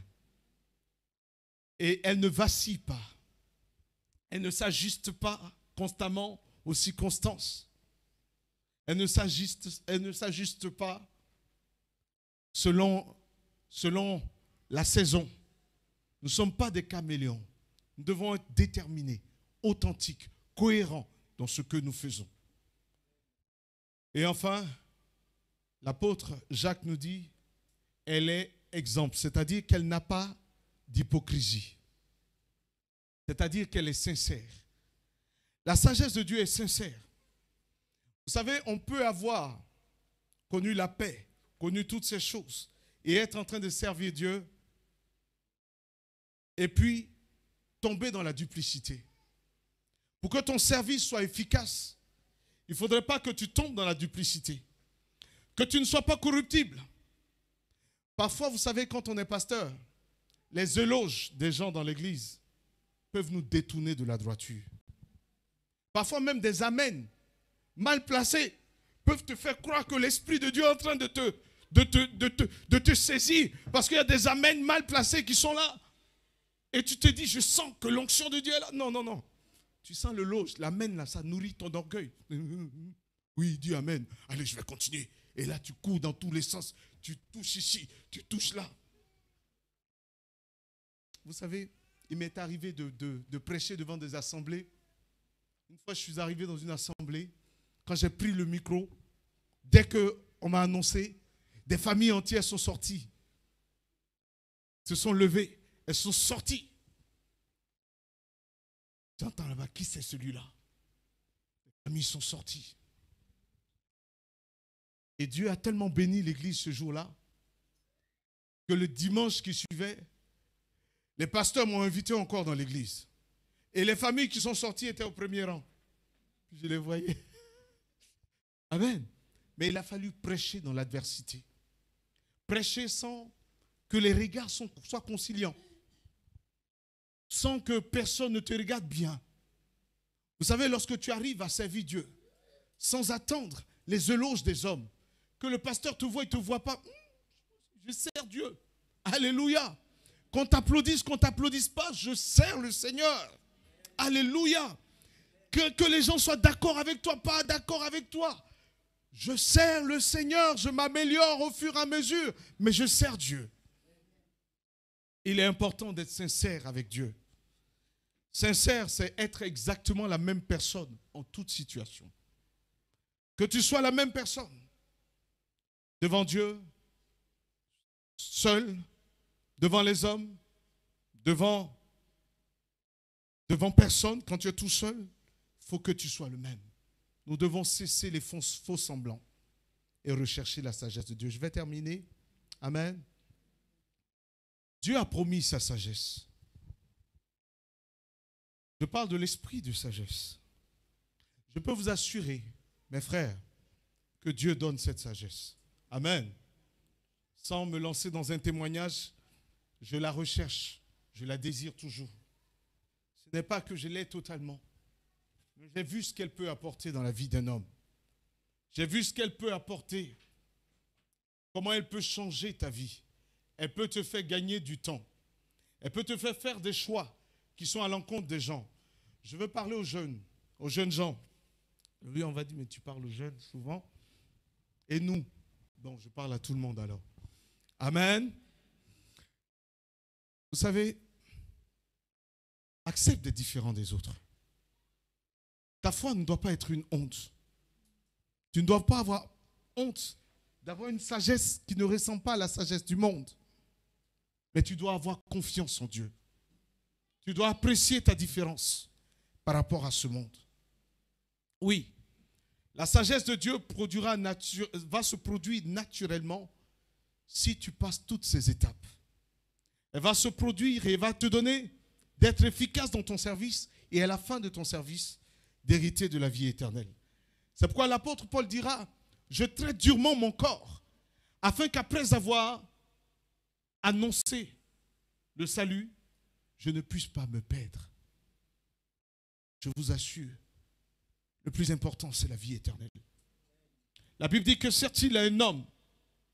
Et elle ne vacille pas. Elle ne s'ajuste pas constamment aux circonstances. Elle ne s'ajuste pas selon la saison. Nous ne sommes pas des caméléons. Nous devons être déterminés, authentiques, cohérents dans ce que nous faisons. Et enfin, l'apôtre Jacques nous dit, elle est exemple, c'est-à-dire qu'elle n'a pas d'hypocrisie. C'est-à-dire qu'elle est sincère. La sagesse de Dieu est sincère. Vous savez, on peut avoir connu la paix, connu toutes ces choses, et être en train de servir Dieu, et puis tomber dans la duplicité. Pour que ton service soit efficace, il ne faudrait pas que tu tombes dans la duplicité, que tu ne sois pas corruptible. Parfois, vous savez, quand on est pasteur, les éloges des gens dans l'église peuvent nous détourner de la droiture. Parfois même des amens mal placés peuvent te faire croire que l'Esprit de Dieu est en train de te saisir. Parce qu'il y a des amens mal placés qui sont là. Et tu te dis, je sens que l'onction de Dieu est là. Non, non, non. Tu sens le loge, l'amen là, ça nourrit ton orgueil. Oui, dis amen. Allez, je vais continuer. Et là, tu cours dans tous les sens. Tu touches ici, tu touches là. Vous savez, il m'est arrivé de prêcher devant des assemblées. Une fois, je suis arrivé dans une assemblée. Quand j'ai pris le micro, dès qu'on m'a annoncé, des familles entières sont sorties. Se sont levées. Elles sont sorties. J'entends là-bas, qui c'est celui-là? Les familles sont sorties. Et Dieu a tellement béni l'église ce jour-là que le dimanche qui suivait, les pasteurs m'ont invité encore dans l'église. Et les familles qui sont sorties étaient au premier rang. Je les voyais. Amen. Mais il a fallu prêcher dans l'adversité. Prêcher sans que les regards soient conciliants. Sans que personne ne te regarde bien. Vous savez, lorsque tu arrives à servir Dieu, sans attendre les éloges des hommes, que le pasteur te voit, il ne te voit pas. Je sers Dieu. Alléluia. Qu'on t'applaudisse pas, je sers le Seigneur. Alléluia. Que les gens soient d'accord avec toi, pas d'accord avec toi. Je sers le Seigneur, je m'améliore au fur et à mesure, mais je sers Dieu. Il est important d'être sincère avec Dieu. Sincère, c'est être exactement la même personne en toute situation. Que tu sois la même personne devant Dieu, seul, devant les hommes, devant personne, quand tu es tout seul, il faut que tu sois le même. Nous devons cesser les faux semblants et rechercher la sagesse de Dieu. Je vais terminer. Amen. Dieu a promis sa sagesse. Je parle de l'esprit de sagesse. Je peux vous assurer, mes frères, que Dieu donne cette sagesse. Amen. Sans me lancer dans un témoignage, je la recherche, je la désire toujours. Ce n'est pas que je l'ai totalement, mais j'ai vu ce qu'elle peut apporter dans la vie d'un homme. J'ai vu ce qu'elle peut apporter, comment elle peut changer ta vie. Elle peut te faire gagner du temps. Elle peut te faire faire des choix qui sont à l'encontre des gens. Je veux parler aux jeunes gens. Oui, on va dire, mais tu parles aux jeunes souvent. Et nous? Bon, je parle à tout le monde alors. Amen. Vous savez, accepte d'être différent des autres. Ta foi ne doit pas être une honte. Tu ne dois pas avoir honte d'avoir une sagesse qui ne ressemble pas à la sagesse du monde. Mais tu dois avoir confiance en Dieu. Tu dois apprécier ta différence par rapport à ce monde. Oui, la sagesse de Dieu va se produire naturellement si tu passes toutes ces étapes. Elle va se produire et va te donner d'être efficace dans ton service et à la fin de ton service, d'hériter de la vie éternelle. C'est pourquoi l'apôtre Paul dira, je traite durement mon corps, afin qu'après avoir annoncé le salut, je ne puisse pas me perdre. Je vous assure, le plus important, c'est la vie éternelle. La Bible dit que sert-il à un homme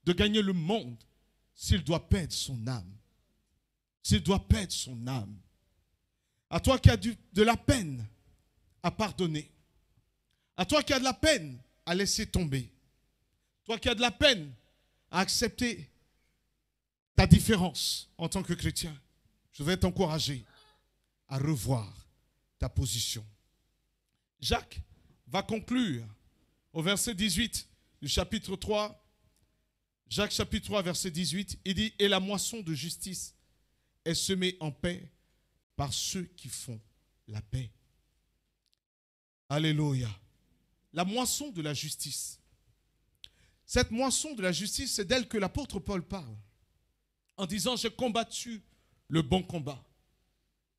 de gagner le monde s'il doit perdre son âme? S'il doit perdre son âme. À toi qui as de la peine à pardonner. À toi qui as de la peine à laisser tomber. Toi qui as de la peine à accepter ta différence en tant que chrétien. Je vais t'encourager à revoir ta position. Jacques va conclure au verset 18 du chapitre 3 Jacques chapitre 3, verset 18, il dit « Et la moisson de justice est semée en paix par ceux qui font la paix. » Alléluia. La moisson de la justice. Cette moisson de la justice, c'est d'elle que l'apôtre Paul parle. En disant, j'ai combattu le bon combat.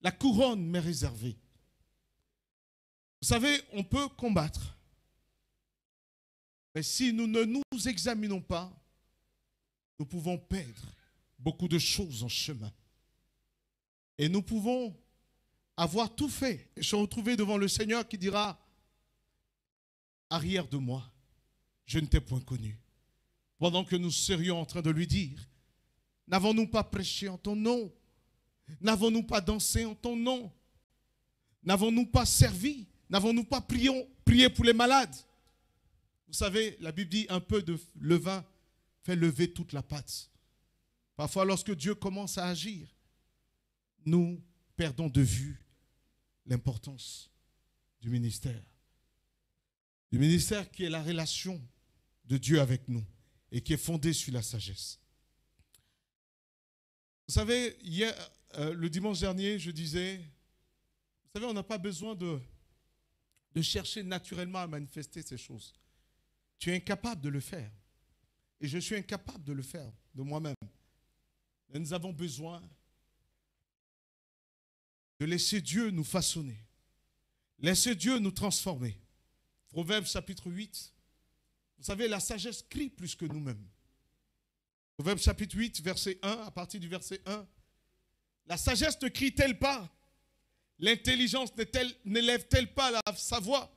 La couronne m'est réservée. Vous savez, on peut combattre. Mais si nous ne nous examinons pas, nous pouvons perdre beaucoup de choses en chemin. Et nous pouvons avoir tout fait et se retrouver devant le Seigneur qui dira, arrière de moi, je ne t'ai point connu. Pendant que nous serions en train de lui dire, n'avons-nous pas prêché en ton nom? N'avons-nous pas dansé en ton nom? N'avons-nous pas servi? N'avons-nous pas prié pour les malades? Vous savez, la Bible dit un peu de levain fait lever toute la pâte. Parfois, lorsque Dieu commence à agir, nous perdons de vue l'importance du ministère. Du ministère qui est la relation de Dieu avec nous et qui est fondée sur la sagesse. Vous savez, hier, le dimanche dernier, je disais, vous savez, on n'a pas besoin de chercher naturellement à manifester ces choses. Tu es incapable de le faire. Et je suis incapable de le faire de moi-même. Mais nous avons besoin de laisser Dieu nous façonner. Laisser Dieu nous transformer. Proverbe chapitre 8. Vous savez, la sagesse crie plus que nous-mêmes. Proverbe chapitre 8, verset 1, à partir du verset 1. La sagesse ne crie-t-elle pas? L'intelligence n'élève-t-elle pas sa voix?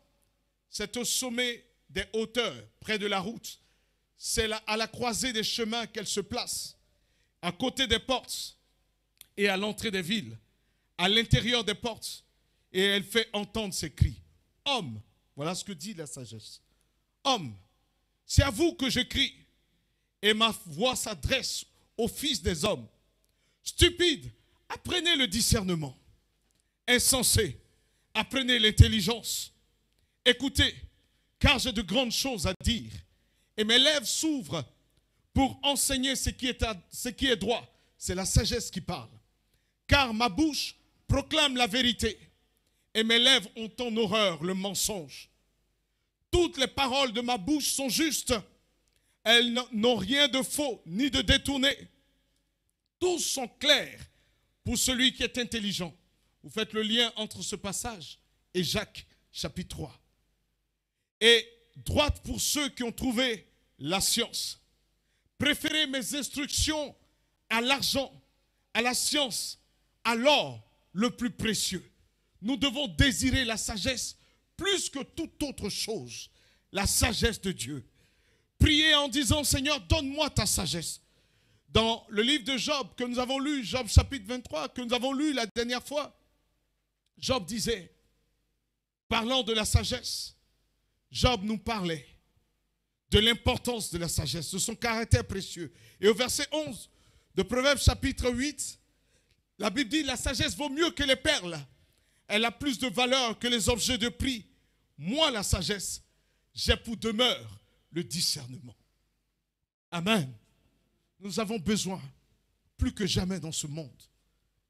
C'est au sommet des hauteurs, près de la route. C'est à la croisée des chemins qu'elle se place, à côté des portes et à l'entrée des villes, à l'intérieur des portes, et elle fait entendre ses cris. Homme, voilà ce que dit la sagesse. Homme, c'est à vous que je crie, et ma voix s'adresse aux fils des hommes. Stupide, apprenez le discernement. Insensé, apprenez l'intelligence. Écoutez, car j'ai de grandes choses à dire, et mes lèvres s'ouvrent pour enseigner ce qui est droit. C'est la sagesse qui parle. Car ma bouche proclame la vérité, et mes lèvres ont en horreur le mensonge. Toutes les paroles de ma bouche sont justes. Elles n'ont rien de faux ni de détourné. Tous sont clairs pour celui qui est intelligent. Vous faites le lien entre ce passage et Jacques chapitre 3. Et droite pour ceux qui ont trouvé la science. Préférez mes instructions à l'argent, à la science, à l'or le plus précieux. Nous devons désirer la sagesse plus que toute autre chose. La sagesse de Dieu. Priez en disant, Seigneur, donne-moi ta sagesse. Dans le livre de Job que nous avons lu, Job chapitre 23, que nous avons lu la dernière fois, Job disait, parlant de la sagesse, Job nous parlait de l'importance de la sagesse, de son caractère précieux. Et au verset 11 de Proverbe chapitre 8, la Bible dit, la sagesse vaut mieux que les perles. Elle a plus de valeur que les objets de prix. Moi, la sagesse, j'ai pour demeure le discernement. Amen. Nous avons besoin, plus que jamais dans ce monde,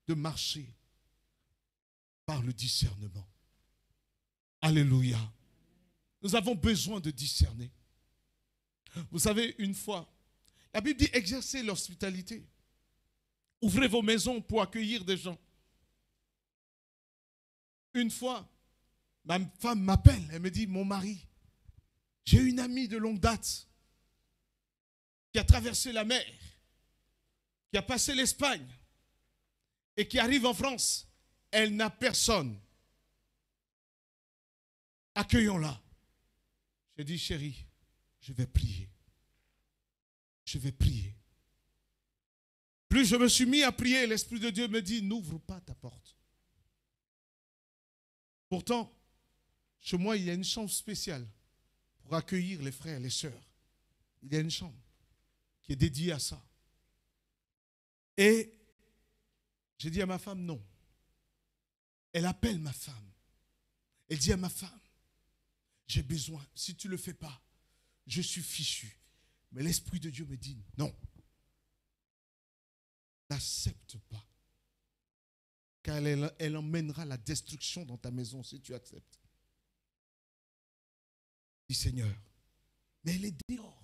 de marcher par le discernement. Alléluia. Nous avons besoin de discerner. Vous savez, une fois, la Bible dit exercez l'hospitalité. Ouvrez vos maisons pour accueillir des gens. Une fois, ma femme m'appelle, elle me dit, mon mari, j'ai une amie de longue date qui a traversé la mer, qui a passé l'Espagne et qui arrive en France. Elle n'a personne. Accueillons-la. J'ai dit, chérie, je vais prier. Je vais prier. Plus je me suis mis à prier, l'Esprit de Dieu me dit, n'ouvre pas ta porte. Pourtant, chez moi, il y a une chambre spéciale pour accueillir les frères et les sœurs. Il y a une chambre qui est dédiée à ça. Et j'ai dit à ma femme, non. Elle appelle ma femme. Elle dit à ma femme, j'ai besoin, si tu ne le fais pas, je suis fichu. Mais l'Esprit de Dieu me dit, non, n'accepte pas. Car elle emmènera la destruction dans ta maison si tu acceptes. Je dis, Seigneur, mais elle est dehors.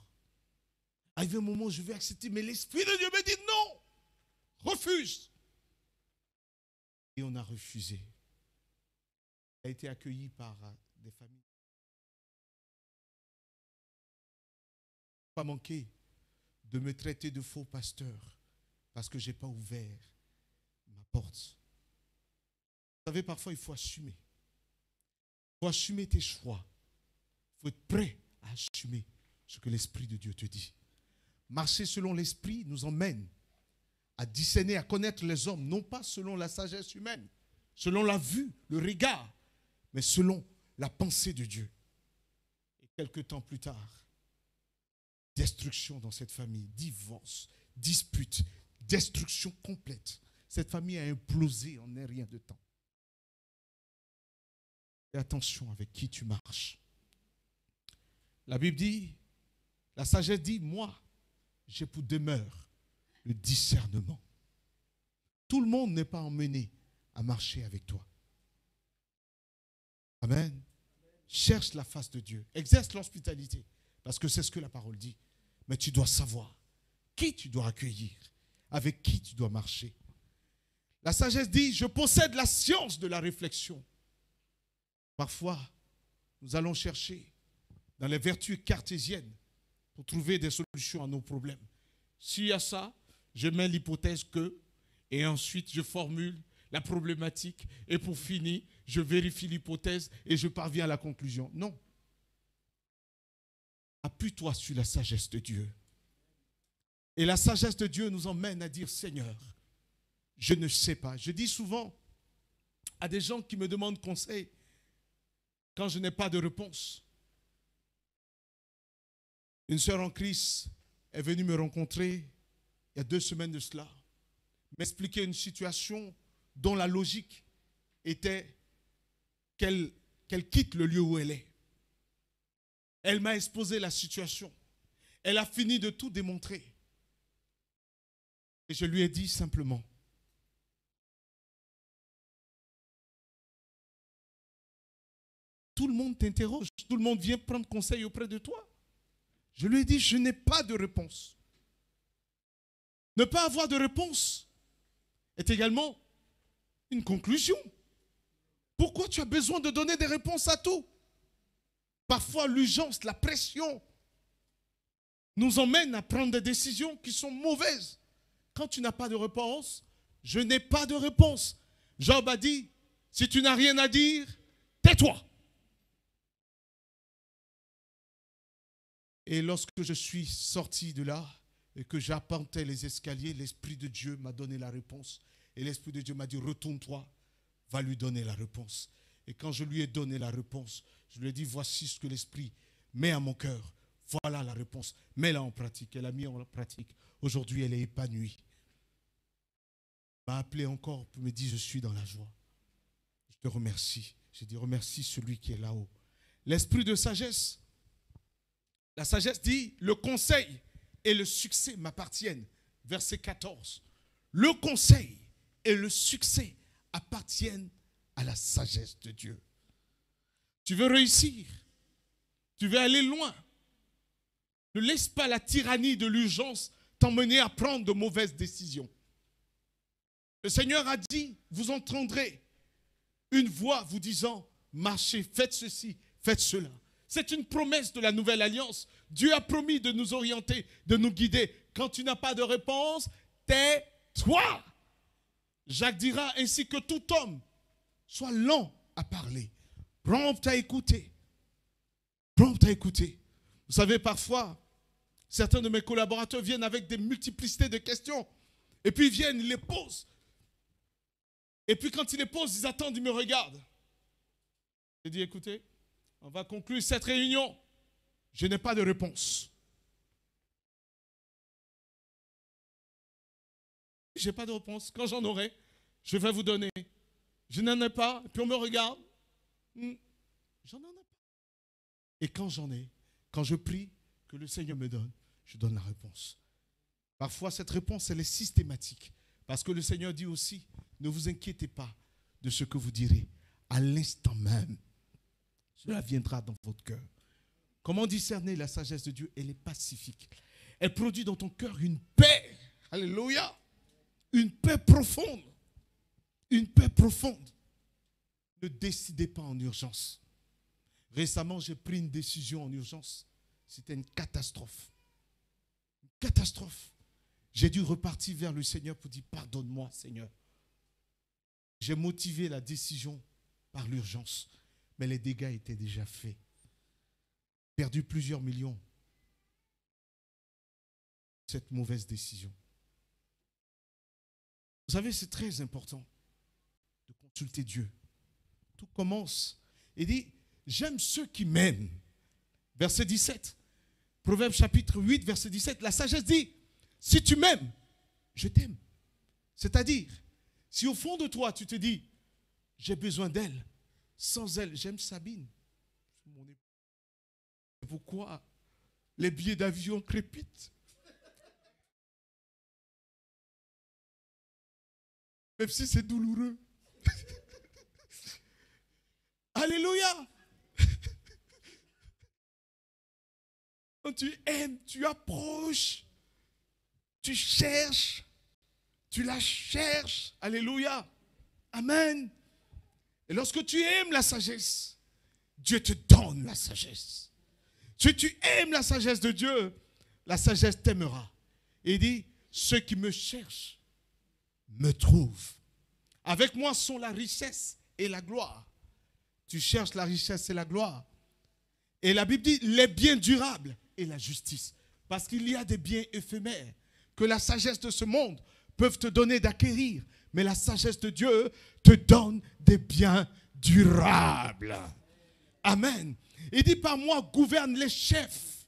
Arrivé un moment où je vais accepter, mais l'Esprit de Dieu me dit, non, refuse. Et on a refusé. Elle a été accueillie par des familles. Pas manqué de me traiter de faux pasteur parce que je n'ai pas ouvert ma porte. Vous savez, parfois, il faut assumer. Il faut assumer tes choix. Il faut être prêt à assumer ce que l'Esprit de Dieu te dit. Marcher selon l'Esprit nous emmène à discerner, à connaître les hommes, non pas selon la sagesse humaine, selon la vue, le regard, mais selon la pensée de Dieu. Et quelque temps plus tard, destruction dans cette famille, divorce, dispute, destruction complète. Cette famille a implosé en un rien de temps. Et attention avec qui tu marches. La Bible dit, la sagesse dit, moi, j'ai pour demeure le discernement. Tout le monde n'est pas emmené à marcher avec toi. Amen. Cherche la face de Dieu. Exerce l'hospitalité. Parce que c'est ce que la parole dit. Mais tu dois savoir qui tu dois accueillir, avec qui tu dois marcher. La sagesse dit, je possède la science de la réflexion. Parfois, nous allons chercher dans les vertus cartésiennes pour trouver des solutions à nos problèmes. S'il y a ça, je mets l'hypothèse que, et ensuite je formule la problématique, et pour finir, je vérifie l'hypothèse et je parviens à la conclusion. Non. Appuie-toi sur la sagesse de Dieu. Et la sagesse de Dieu nous emmène à dire, Seigneur, je ne sais pas. Je dis souvent à des gens qui me demandent conseil quand je n'ai pas de réponse. Une sœur en Christ est venue me rencontrer il y a 2 semaines de cela, m'expliquer une situation dont la logique était qu'elle quitte le lieu où elle est. Elle m'a exposé la situation. Elle a fini de tout démontrer. Et je lui ai dit simplement, tout le monde t'interroge, tout le monde vient prendre conseil auprès de toi. Je lui ai dit, je n'ai pas de réponse. Ne pas avoir de réponse est également une conclusion. Pourquoi tu as besoin de donner des réponses à tout? Parfois, l'urgence, la pression nous emmène à prendre des décisions qui sont mauvaises. Quand tu n'as pas de réponse, je n'ai pas de réponse. Job a dit, si tu n'as rien à dire, tais-toi. Et lorsque je suis sorti de là et que j'arpentais les escaliers, l'Esprit de Dieu m'a donné la réponse. Et l'Esprit de Dieu m'a dit, retourne-toi, va lui donner la réponse. Et quand je lui ai donné la réponse, je lui ai dit, voici ce que l'Esprit met à mon cœur. Voilà la réponse. Mets-la en pratique. Elle a mis en pratique. Aujourd'hui, elle est épanouie. Elle m'a appelé encore pour me dire, je suis dans la joie. Je te remercie. J'ai dit, remercie celui qui est là-haut. L'esprit de sagesse. La sagesse dit, le conseil et le succès m'appartiennent. Verset 14. Le conseil et le succès appartiennent à la sagesse de Dieu. Tu veux réussir, tu veux aller loin. Ne laisse pas la tyrannie de l'urgence t'emmener à prendre de mauvaises décisions. Le Seigneur a dit, vous entendrez une voix vous disant, marchez, faites ceci, faites cela. C'est une promesse de la nouvelle alliance. Dieu a promis de nous orienter, de nous guider. Quand tu n'as pas de réponse, tais-toi. Jacques dira, ainsi que tout homme, sois lent à parler, prompt à écouter. Prompt à écouter. Vous savez, parfois, certains de mes collaborateurs viennent avec des multiplicités de questions. Et puis ils viennent, ils les posent. Et puis quand ils les posent, ils attendent, ils me regardent. J'ai dit, écoutez, on va conclure cette réunion. Je n'ai pas de réponse. Je n'ai pas de réponse. Quand j'en aurai, je vais vous donner. Je n'en ai pas. Et puis on me regarde. J'en ai pas. Et quand j'en ai, quand je prie que le Seigneur me donne, je donne la réponse. Parfois, cette réponse, elle est systématique. Parce que le Seigneur dit aussi, ne vous inquiétez pas de ce que vous direz. À l'instant même, cela viendra dans votre cœur. Comment discerner la sagesse de Dieu? Elle est pacifique. Elle produit dans ton cœur une paix. Alléluia. Une paix profonde. Une paix profonde. Ne décidez pas en urgence. Récemment, j'ai pris une décision en urgence. C'était une catastrophe. Une catastrophe. J'ai dû repartir vers le Seigneur pour dire, pardonne-moi, Seigneur. J'ai motivé la décision par l'urgence, mais les dégâts étaient déjà faits. Perdu plusieurs millions. Cette mauvaise décision. Vous savez, c'est très important de consulter Dieu. Tout commence. Il dit, j'aime ceux qui m'aiment. Verset 17. Proverbe chapitre 8, verset 17. La sagesse dit, si tu m'aimes, je t'aime. C'est-à-dire, si au fond de toi, tu te dis, j'ai besoin d'elle, sans elle, j'aime Sabine. Pourquoi les billets d'avion crépitent? Même si c'est douloureux. Alléluia. Quand tu aimes, tu approches, tu cherches, tu la cherches. Alléluia. Amen. Et lorsque tu aimes la sagesse, Dieu te donne la sagesse. Si tu aimes la sagesse de Dieu, la sagesse t'aimera. Et il dit, ceux qui me cherchent me trouvent. Avec moi sont la richesse et la gloire. Tu cherches la richesse et la gloire. Et la Bible dit les biens durables et la justice. Parce qu'il y a des biens éphémères que la sagesse de ce monde peuvent te donner d'acquérir. Mais la sagesse de Dieu te donne des biens durables. Amen. Il dit, par moi gouvernent les chefs.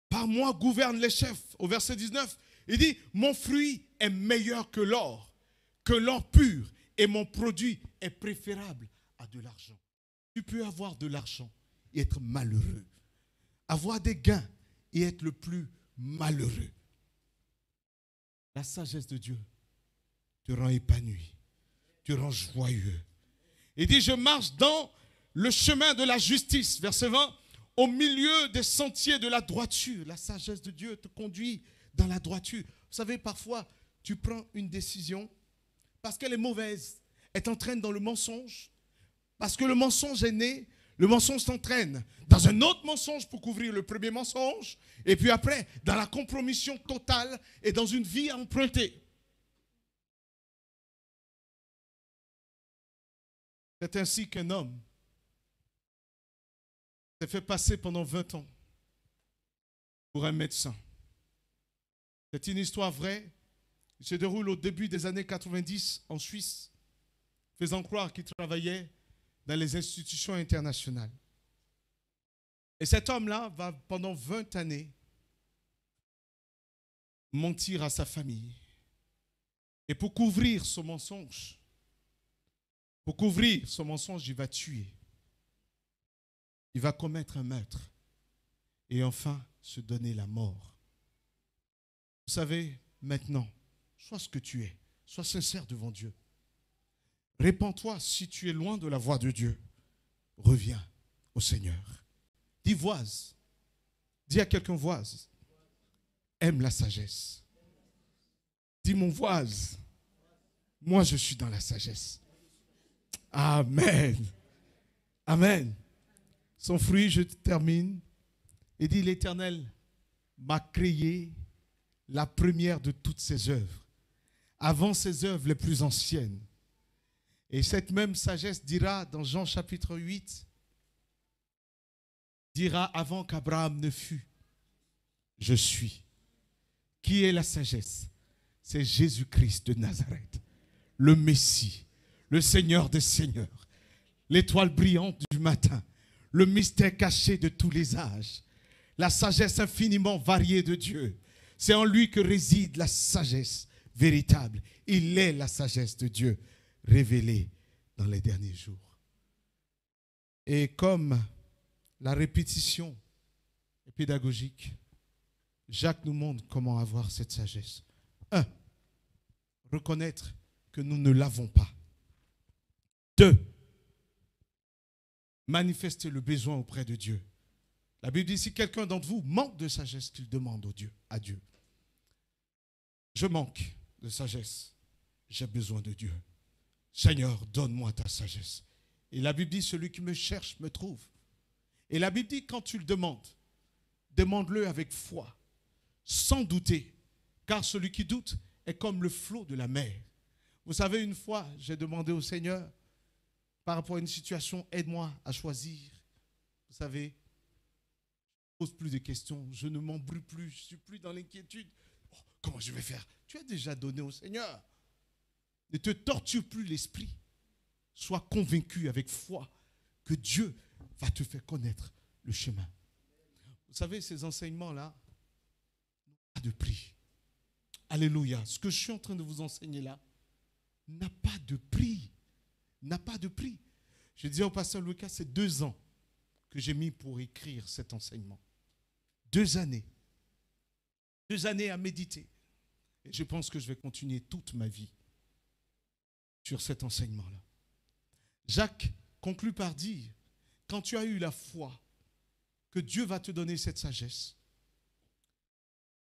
Par moi gouvernent les chefs. Au verset 19, il dit, mon fruit est meilleur que l'or pur, et mon produit est préférable à de l'argent. Tu peux avoir de l'argent et être malheureux. Avoir des gains et être le plus malheureux. La sagesse de Dieu te rend épanoui, te rend joyeux. Il dit, je marche dans le chemin de la justice, verset 20, au milieu des sentiers de la droiture. La sagesse de Dieu te conduit dans la droiture. Vous savez, parfois, tu prends une décision parce qu'elle est mauvaise. Elle t'entraîne dans le mensonge. Parce que le mensonge est né, le mensonge t'entraîne dans un autre mensonge pour couvrir le premier mensonge. Et puis après, dans la compromission totale et dans une vie empruntée. C'est ainsi qu'un homme s'est fait passer pendant 20 ans pour un médecin. C'est une histoire vraie. Il se déroule au début des années 90 en Suisse, faisant croire qu'il travaillait dans les institutions internationales. Et cet homme-là va pendant 20 années mentir à sa famille. Et pour couvrir son mensonge, il va tuer. Il va commettre un meurtre. Et enfin, se donner la mort. Vous savez, maintenant, sois ce que tu es. Sois sincère devant Dieu. Répands-toi si tu es loin de la voie de Dieu. Reviens au Seigneur. Dis voise. Dis à quelqu'un voise. Aime la sagesse. Dis mon voise. Moi je suis dans la sagesse. Amen. Amen. Son fruit, je termine. Il dit, l'Éternel m'a créé la première de toutes ses œuvres, avant ses œuvres les plus anciennes. Et cette même sagesse dira dans Jean chapitre 8, dira avant qu'Abraham ne fût, je suis. Qui est la sagesse? C'est Jésus-Christ de Nazareth, le Messie, le Seigneur des Seigneurs, l'étoile brillante du matin, le mystère caché de tous les âges, la sagesse infiniment variée de Dieu. C'est en lui que réside la sagesse véritable. Il est la sagesse de Dieu révélée dans les derniers jours. Et comme la répétition est pédagogique, Jacques nous montre comment avoir cette sagesse. 1. Reconnaître que nous ne l'avons pas. 2. Manifester le besoin auprès de Dieu. La Bible dit, si quelqu'un d'entre vous manque de sagesse, qu'il demande à Dieu. Je manque de sagesse. J'ai besoin de Dieu. Seigneur, donne-moi ta sagesse. Et la Bible dit, celui qui me cherche me trouve. Et la Bible dit, quand tu le demandes, demande-le avec foi, sans douter, car celui qui doute est comme le flot de la mer. Vous savez, une fois, j'ai demandé au Seigneur, par rapport à une situation, aide-moi à choisir. Vous savez, je ne pose plus de questions, je ne m'embrouille plus, je ne suis plus dans l'inquiétude. Oh, comment je vais faire? Tu as déjà donné au Seigneur. Ne te torture plus l'esprit. Sois convaincu avec foi que Dieu va te faire connaître le chemin. Vous savez, ces enseignements-là n'ont pas de prix. Alléluia. Ce que je suis en train de vous enseigner là n'a pas de prix. N'a pas de prix. Je disais au pasteur Lucas, c'est 2 ans que j'ai mis pour écrire cet enseignement. 2 années. 2 années à méditer. Et je pense que je vais continuer toute ma vie sur cet enseignement-là. Jacques conclut par dire, quand tu as eu la foi que Dieu va te donner cette sagesse,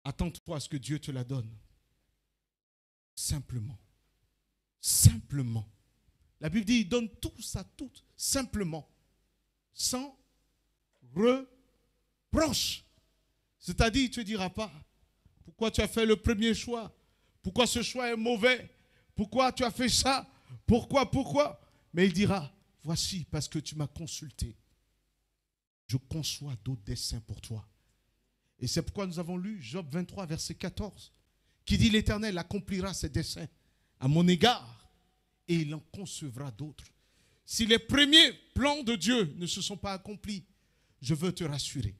attends-toi à ce que Dieu te la donne. Simplement. Simplement. La Bible dit, il donne tout ça, tout, simplement. Sans reproche. C'est-à-dire, il ne te dira pas, pourquoi tu as fait le premier choix? Pourquoi ce choix est mauvais? Pourquoi tu as fait ça? Pourquoi? Mais il dira, voici, parce que tu m'as consulté. Je conçois d'autres desseins pour toi. Et c'est pourquoi nous avons lu Job 23, verset 14, qui dit, l'Éternel accomplira ses desseins à mon égard, et il en concevra d'autres. Si les premiers plans de Dieu ne se sont pas accomplis, je veux te rassurer,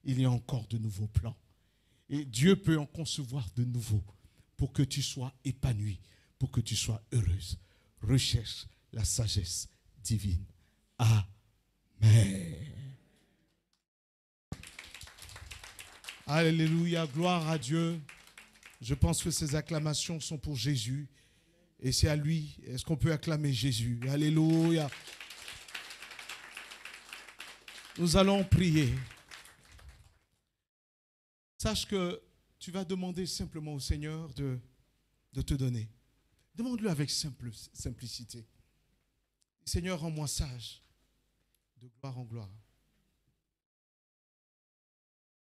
il y a encore de nouveaux plans. Et Dieu peut en concevoir de nouveaux pour que tu sois épanoui, pour que tu sois heureuse. Recherche la sagesse divine. Amen. Alléluia, gloire à Dieu. Je pense que ces acclamations sont pour Jésus. Et c'est à lui. Est-ce qu'on peut acclamer Jésus? Alléluia. Nous allons prier. Sache que tu vas demander simplement au Seigneur de te donner. Demande-le avec simplicité. Seigneur, rends-moi sage, de gloire en gloire.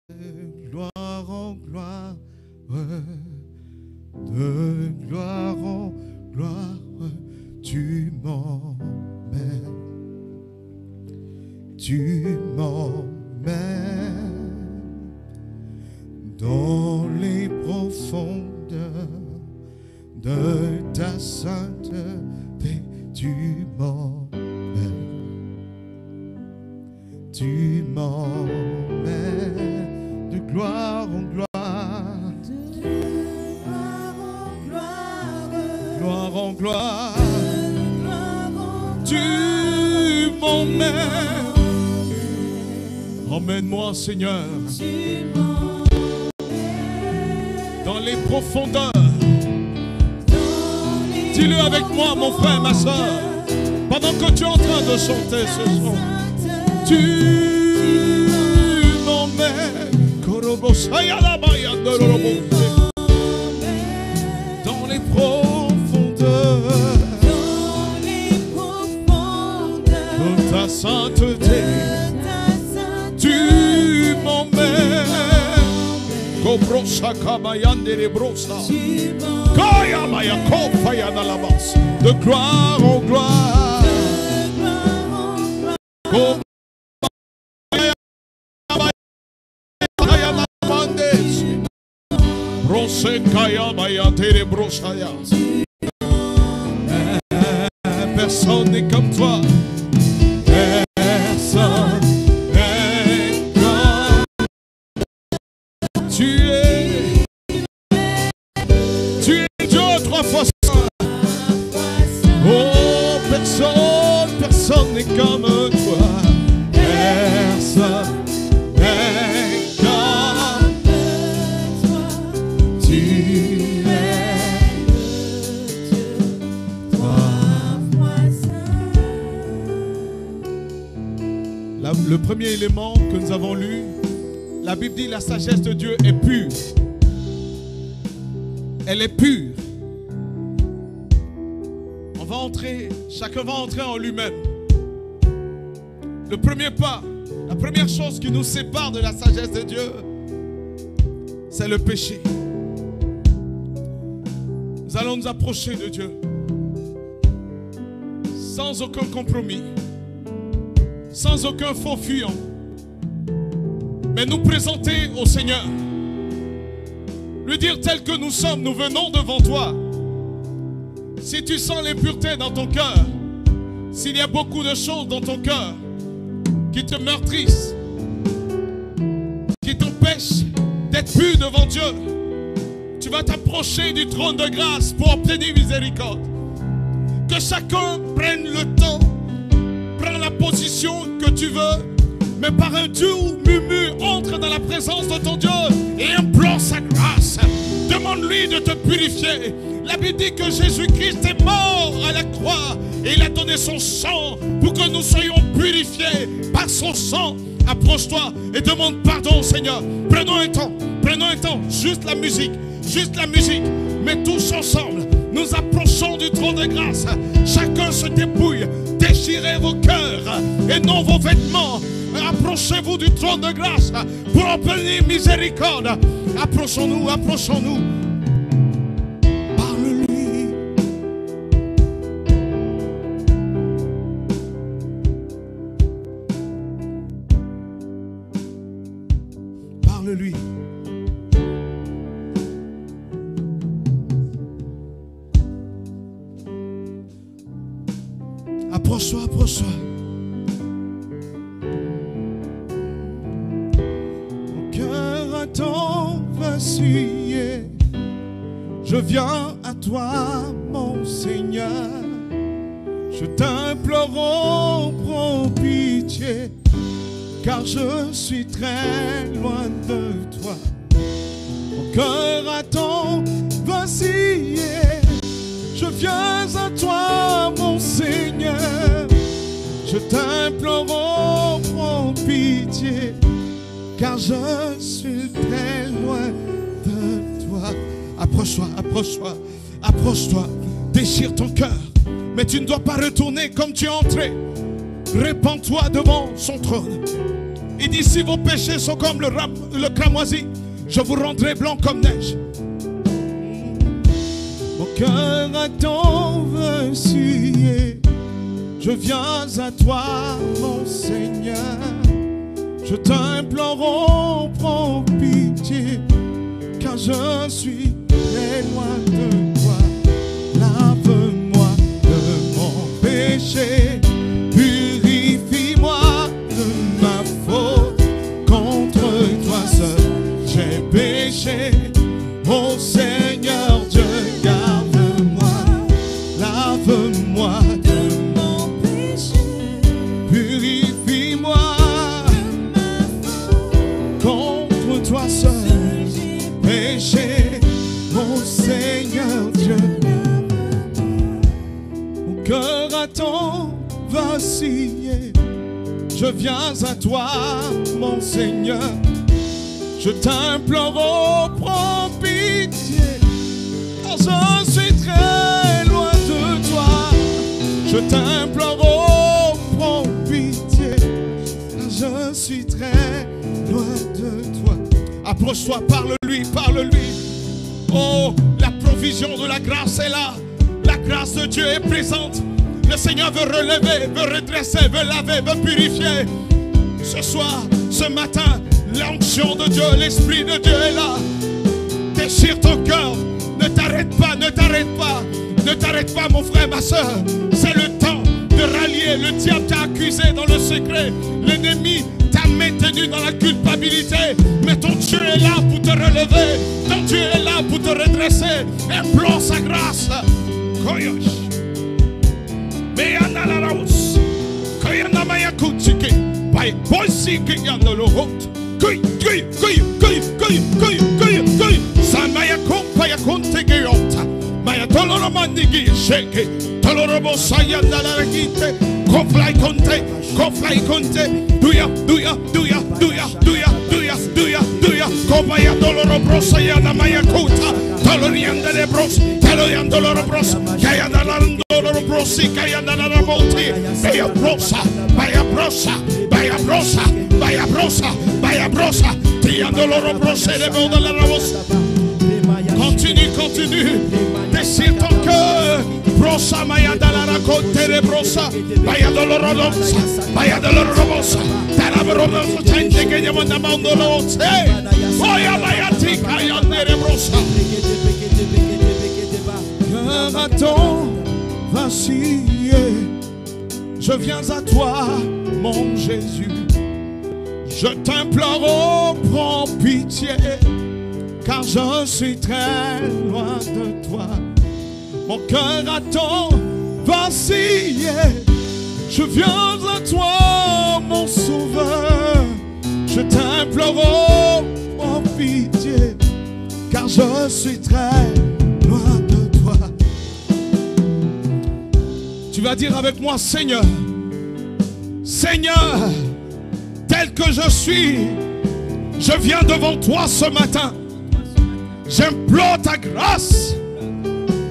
De gloire en gloire, de gloire en gloire, tu m'emmènes, dans les profondeurs de ta sainteté, tu m'emmènes de gloire en gloire, gloire en gloire, tu m'emmènes. Emmène-moi, Seigneur, dans les profondeurs. Dis-le avec moi, mon frère, ma soeur, pendant que tu es en train de chanter ce son. Tu m'emmènes dans les profondeurs de ta sainteté. Tu m'emmènes de gloire en gloire. Personne n'est comme toi. Personne n'est comme tu es Dieu 3 fois saint. Oh, personne n'est comme toi. Personne n'est Le premier élément que nous avons lu, la Bible dit la sagesse de Dieu est pure. Elle est pure. Chacun va entrer en lui-même. Le premier pas, la première chose qui nous sépare de la sagesse de Dieu, c'est le péché. Nous allons nous approcher de Dieu sans aucun compromis, sans aucun faux fuyant, mais nous présenter au Seigneur, lui dire tel que nous sommes, nous venons devant toi. Si tu sens l'impureté dans ton cœur, s'il y a beaucoup de choses dans ton cœur qui te meurtrissent, qui t'empêchent d'être pur devant Dieu, tu vas t'approcher du trône de grâce pour obtenir miséricorde. Que chacun prenne le temps, prenne la position que tu veux, mais par un doux murmure, entre dans la présence de ton Dieu et implore sa grâce. Demande-lui de te purifier. La Bible dit que Jésus-Christ est mort à la croix et il a donné son sang pour que nous soyons purifiés par son sang. Approche-toi et demande pardon au Seigneur. Prenons un temps, juste la musique, mais tous ensemble, nous approchons du trône de grâce. Chacun se dépouille, déchirez vos cœurs et non vos vêtements. Approchez-vous du trône de grâce pour obtenir miséricorde. Approchons-nous. Parle-lui. Parle-lui. Approche-toi. Mon cœur a tant vacillé. Je viens à toi, mon Seigneur. Je t'implore, oh, prends pitié, car je suis très loin de toi. Mon cœur a tant vacillé. Je viens à toi, mon Seigneur. Je t'implore, oh, prends pitié, car je suis très loin de toi. Approche-toi, déchire ton cœur. Mais tu ne dois pas retourner comme tu es entré. Répands-toi devant son trône. Il dit, si vos péchés sont comme le cramoisi, je vous rendrai blanc comme neige. Mon cœur a tant vacillé. Je viens à toi, mon Seigneur. Je t'implore, oh, prends pitié, car je suis très loin de toi. Lave-moi de mon péché, purifie-moi de ma faute. Contre toi seul j'ai péché. Ô Seigneur Dieu, garde-moi, lave-moi de mon péché, purifie-moi de ma faute. Contre toi seul j'ai péché. Ô Seigneur Dieu, mon cœur a tant vacillé. Je viens à toi, mon Seigneur. Je t'implore, oh, prends pitié, car je suis très loin de toi. Je t'implore, oh, prends pitié, car je suis très loin de toi. Approche-toi, parle-lui. Oh, la provision de la grâce est là. La grâce de Dieu est présente. Le Seigneur veut relever, veut redresser, veut laver, veut purifier. Ce soir, ce matin, l'onction de Dieu, l'Esprit de Dieu est là. Déchire ton cœur. Ne t'arrête pas, mon frère, ma soeur. C'est le temps de rallier. Le diable t'a accusé dans le secret. L'ennemi t'a maintenu dans la culpabilité. Mais ton Dieu est là pour te relever. Ton Dieu est là pour te redresser. Implore sa grâce. Koyosh. Meyana la raus. Koyana maya kutike. Pai boisi kiyana lo hot. Samaya kompaya kontege yota. Maya toloro mandigi sheke. Toloro bosaya nalaragite. Kofly Conte, Kofly Conte, Duya, Duya, Duya, Duya, Duya, Duya, Duya, Duya, Kobaya Doloro Brosa, Yana Maya Kota, Tolorianda de Bros, Tolorian Doloro Bros, Kayana Doloro Brosi, Kayana Monte, Baya Brosa, Baya Brosa, Baya Brosa, Baya Brosa, Baya Brosa, Triandoloro Brosa, les mots de la Rose. Continue, continue, désire ton cœur. Brosa, Maya Dalara Conte, les Brosa, Baya Doloro Rosa, Baya Doloro Rosa, Tarabro, Tente, Kayamanda Mandolo, Oya Maya Tika, Yandere Brosa. Marathon vaciller, je viens à toi, mon Jésus. Je t'implore, oh, prends pitié, car je suis très loin de toi. Mon cœur attend vaciller, je viens à toi, mon sauveur. Je t'implore, oh, prends pitié, car je suis très loin de toi. Tu vas dire avec moi, Seigneur, Seigneur, tel que je suis, je viens devant toi ce matin. J'implore ta grâce,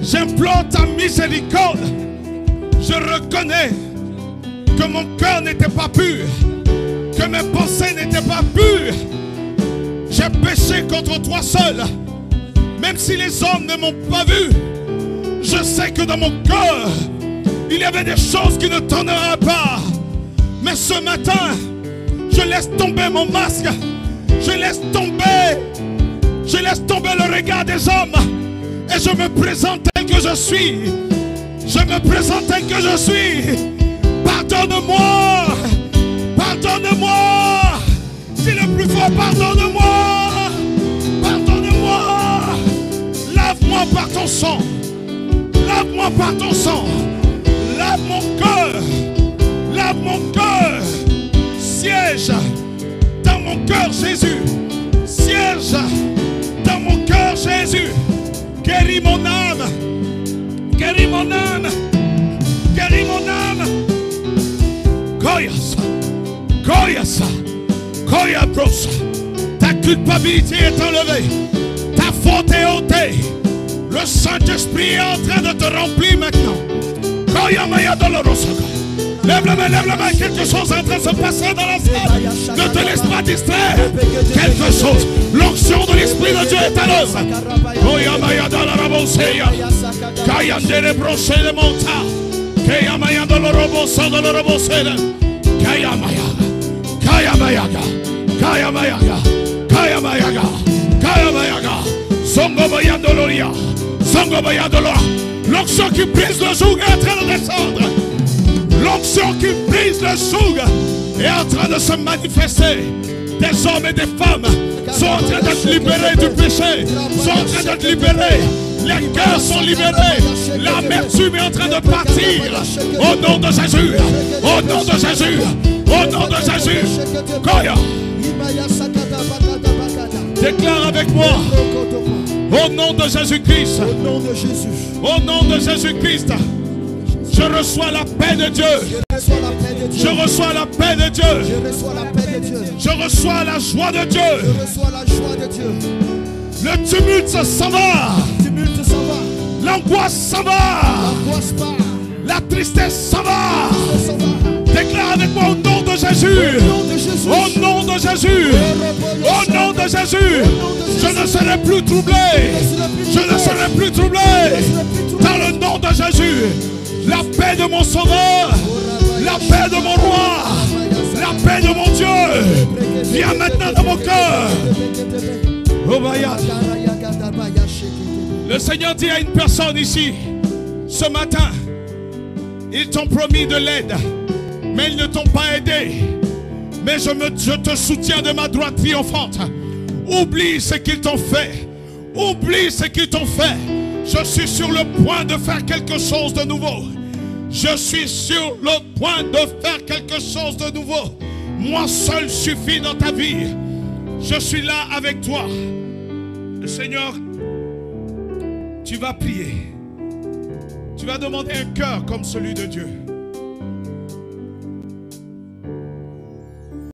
j'implore ta miséricorde. Je reconnais que mon cœur n'était pas pur, que mes pensées n'étaient pas pures. J'ai péché contre toi seul. Même si les hommes ne m'ont pas vu, je sais que dans mon cœur, il y avait des choses qui ne t'honoraient pas. Mais ce matin, je laisse tomber mon masque. Je laisse tomber le regard des hommes. Et je me présente tel que je suis. Je me présente tel que je suis. Pardonne-moi. Pardonne-moi. Dis le plus fort, pardonne-moi. Pardonne-moi. Lave-moi par ton sang. Lave-moi par ton sang. Lave mon cœur. Lave mon cœur. Siège dans mon cœur, Jésus. Siège dans mon cœur, Jésus. Guéris mon âme. Guéris mon âme. Guéris mon âme. Goyasa. Goyasa. Goyabrosa. Ta culpabilité est enlevée. Ta faute est ôtée. Le Saint-Esprit est en train de te remplir maintenant. Goyamaya dolorosa. Lève la main, quelque chose est en train de se passer dans la salle. Ne te laisse pas distraire. Quelque chose. L'onction de l'Esprit de Dieu est à l'œuvre. Goyamaya dolorosa. Kayandere broche de monta. Kayamaya dolorosa dolorosa. Kayamaya. Kayamayaga. Kayamayaga. Kayamayaga. Kayamayaga. Songo bayandoloria. Songo bayandoloria. L'onction qui brise le joug est en train de descendre. L'onction qui brise le joug est en train de se manifester. Des hommes et des femmes sont en train d'être libérés du péché, sont en train d'être libérés. Les cœurs sont libérés. L'amertume est en train de partir. Au nom de Jésus. Au nom de Jésus. Au nom de Jésus. Goya. Déclare avec moi. Au nom de Jésus-Christ. Au nom de Jésus. Au nom de Jésus-Christ. Je reçois la paix de Dieu. Je reçois la paix de Dieu. Je reçois la paix de Dieu. Je reçois la joie de Dieu. Je reçois la joie de Dieu. Le tumulte s'en va. Le tumulte s'en va. L'angoisse s'en va. L'angoisse part. La tristesse s'en va. Ça s'en va. Déclare avec moi au nom de Jésus. Au nom de Jésus. Au nom de Jésus. Au nom de Jésus. Je ne serai plus troublé. Je ne serai plus troublé. Dans le nom de Jésus. La paix de mon sauveur. La paix de mon roi. La paix de mon Dieu. Viens maintenant dans mon cœur. Le Seigneur dit à une personne ici, ce matin, ils t'ont promis de l'aide, mais ils ne t'ont pas aidé. Mais je te soutiens de ma droite triomphante. Oublie ce qu'ils t'ont fait. Oublie ce qu'ils t'ont fait. Je suis sur le point de faire quelque chose de nouveau. Je suis sur le point de faire quelque chose de nouveau. Moi seul suffit dans ta vie. Je suis là avec toi. Le Seigneur, tu vas prier. Tu vas demander un cœur comme celui de Dieu.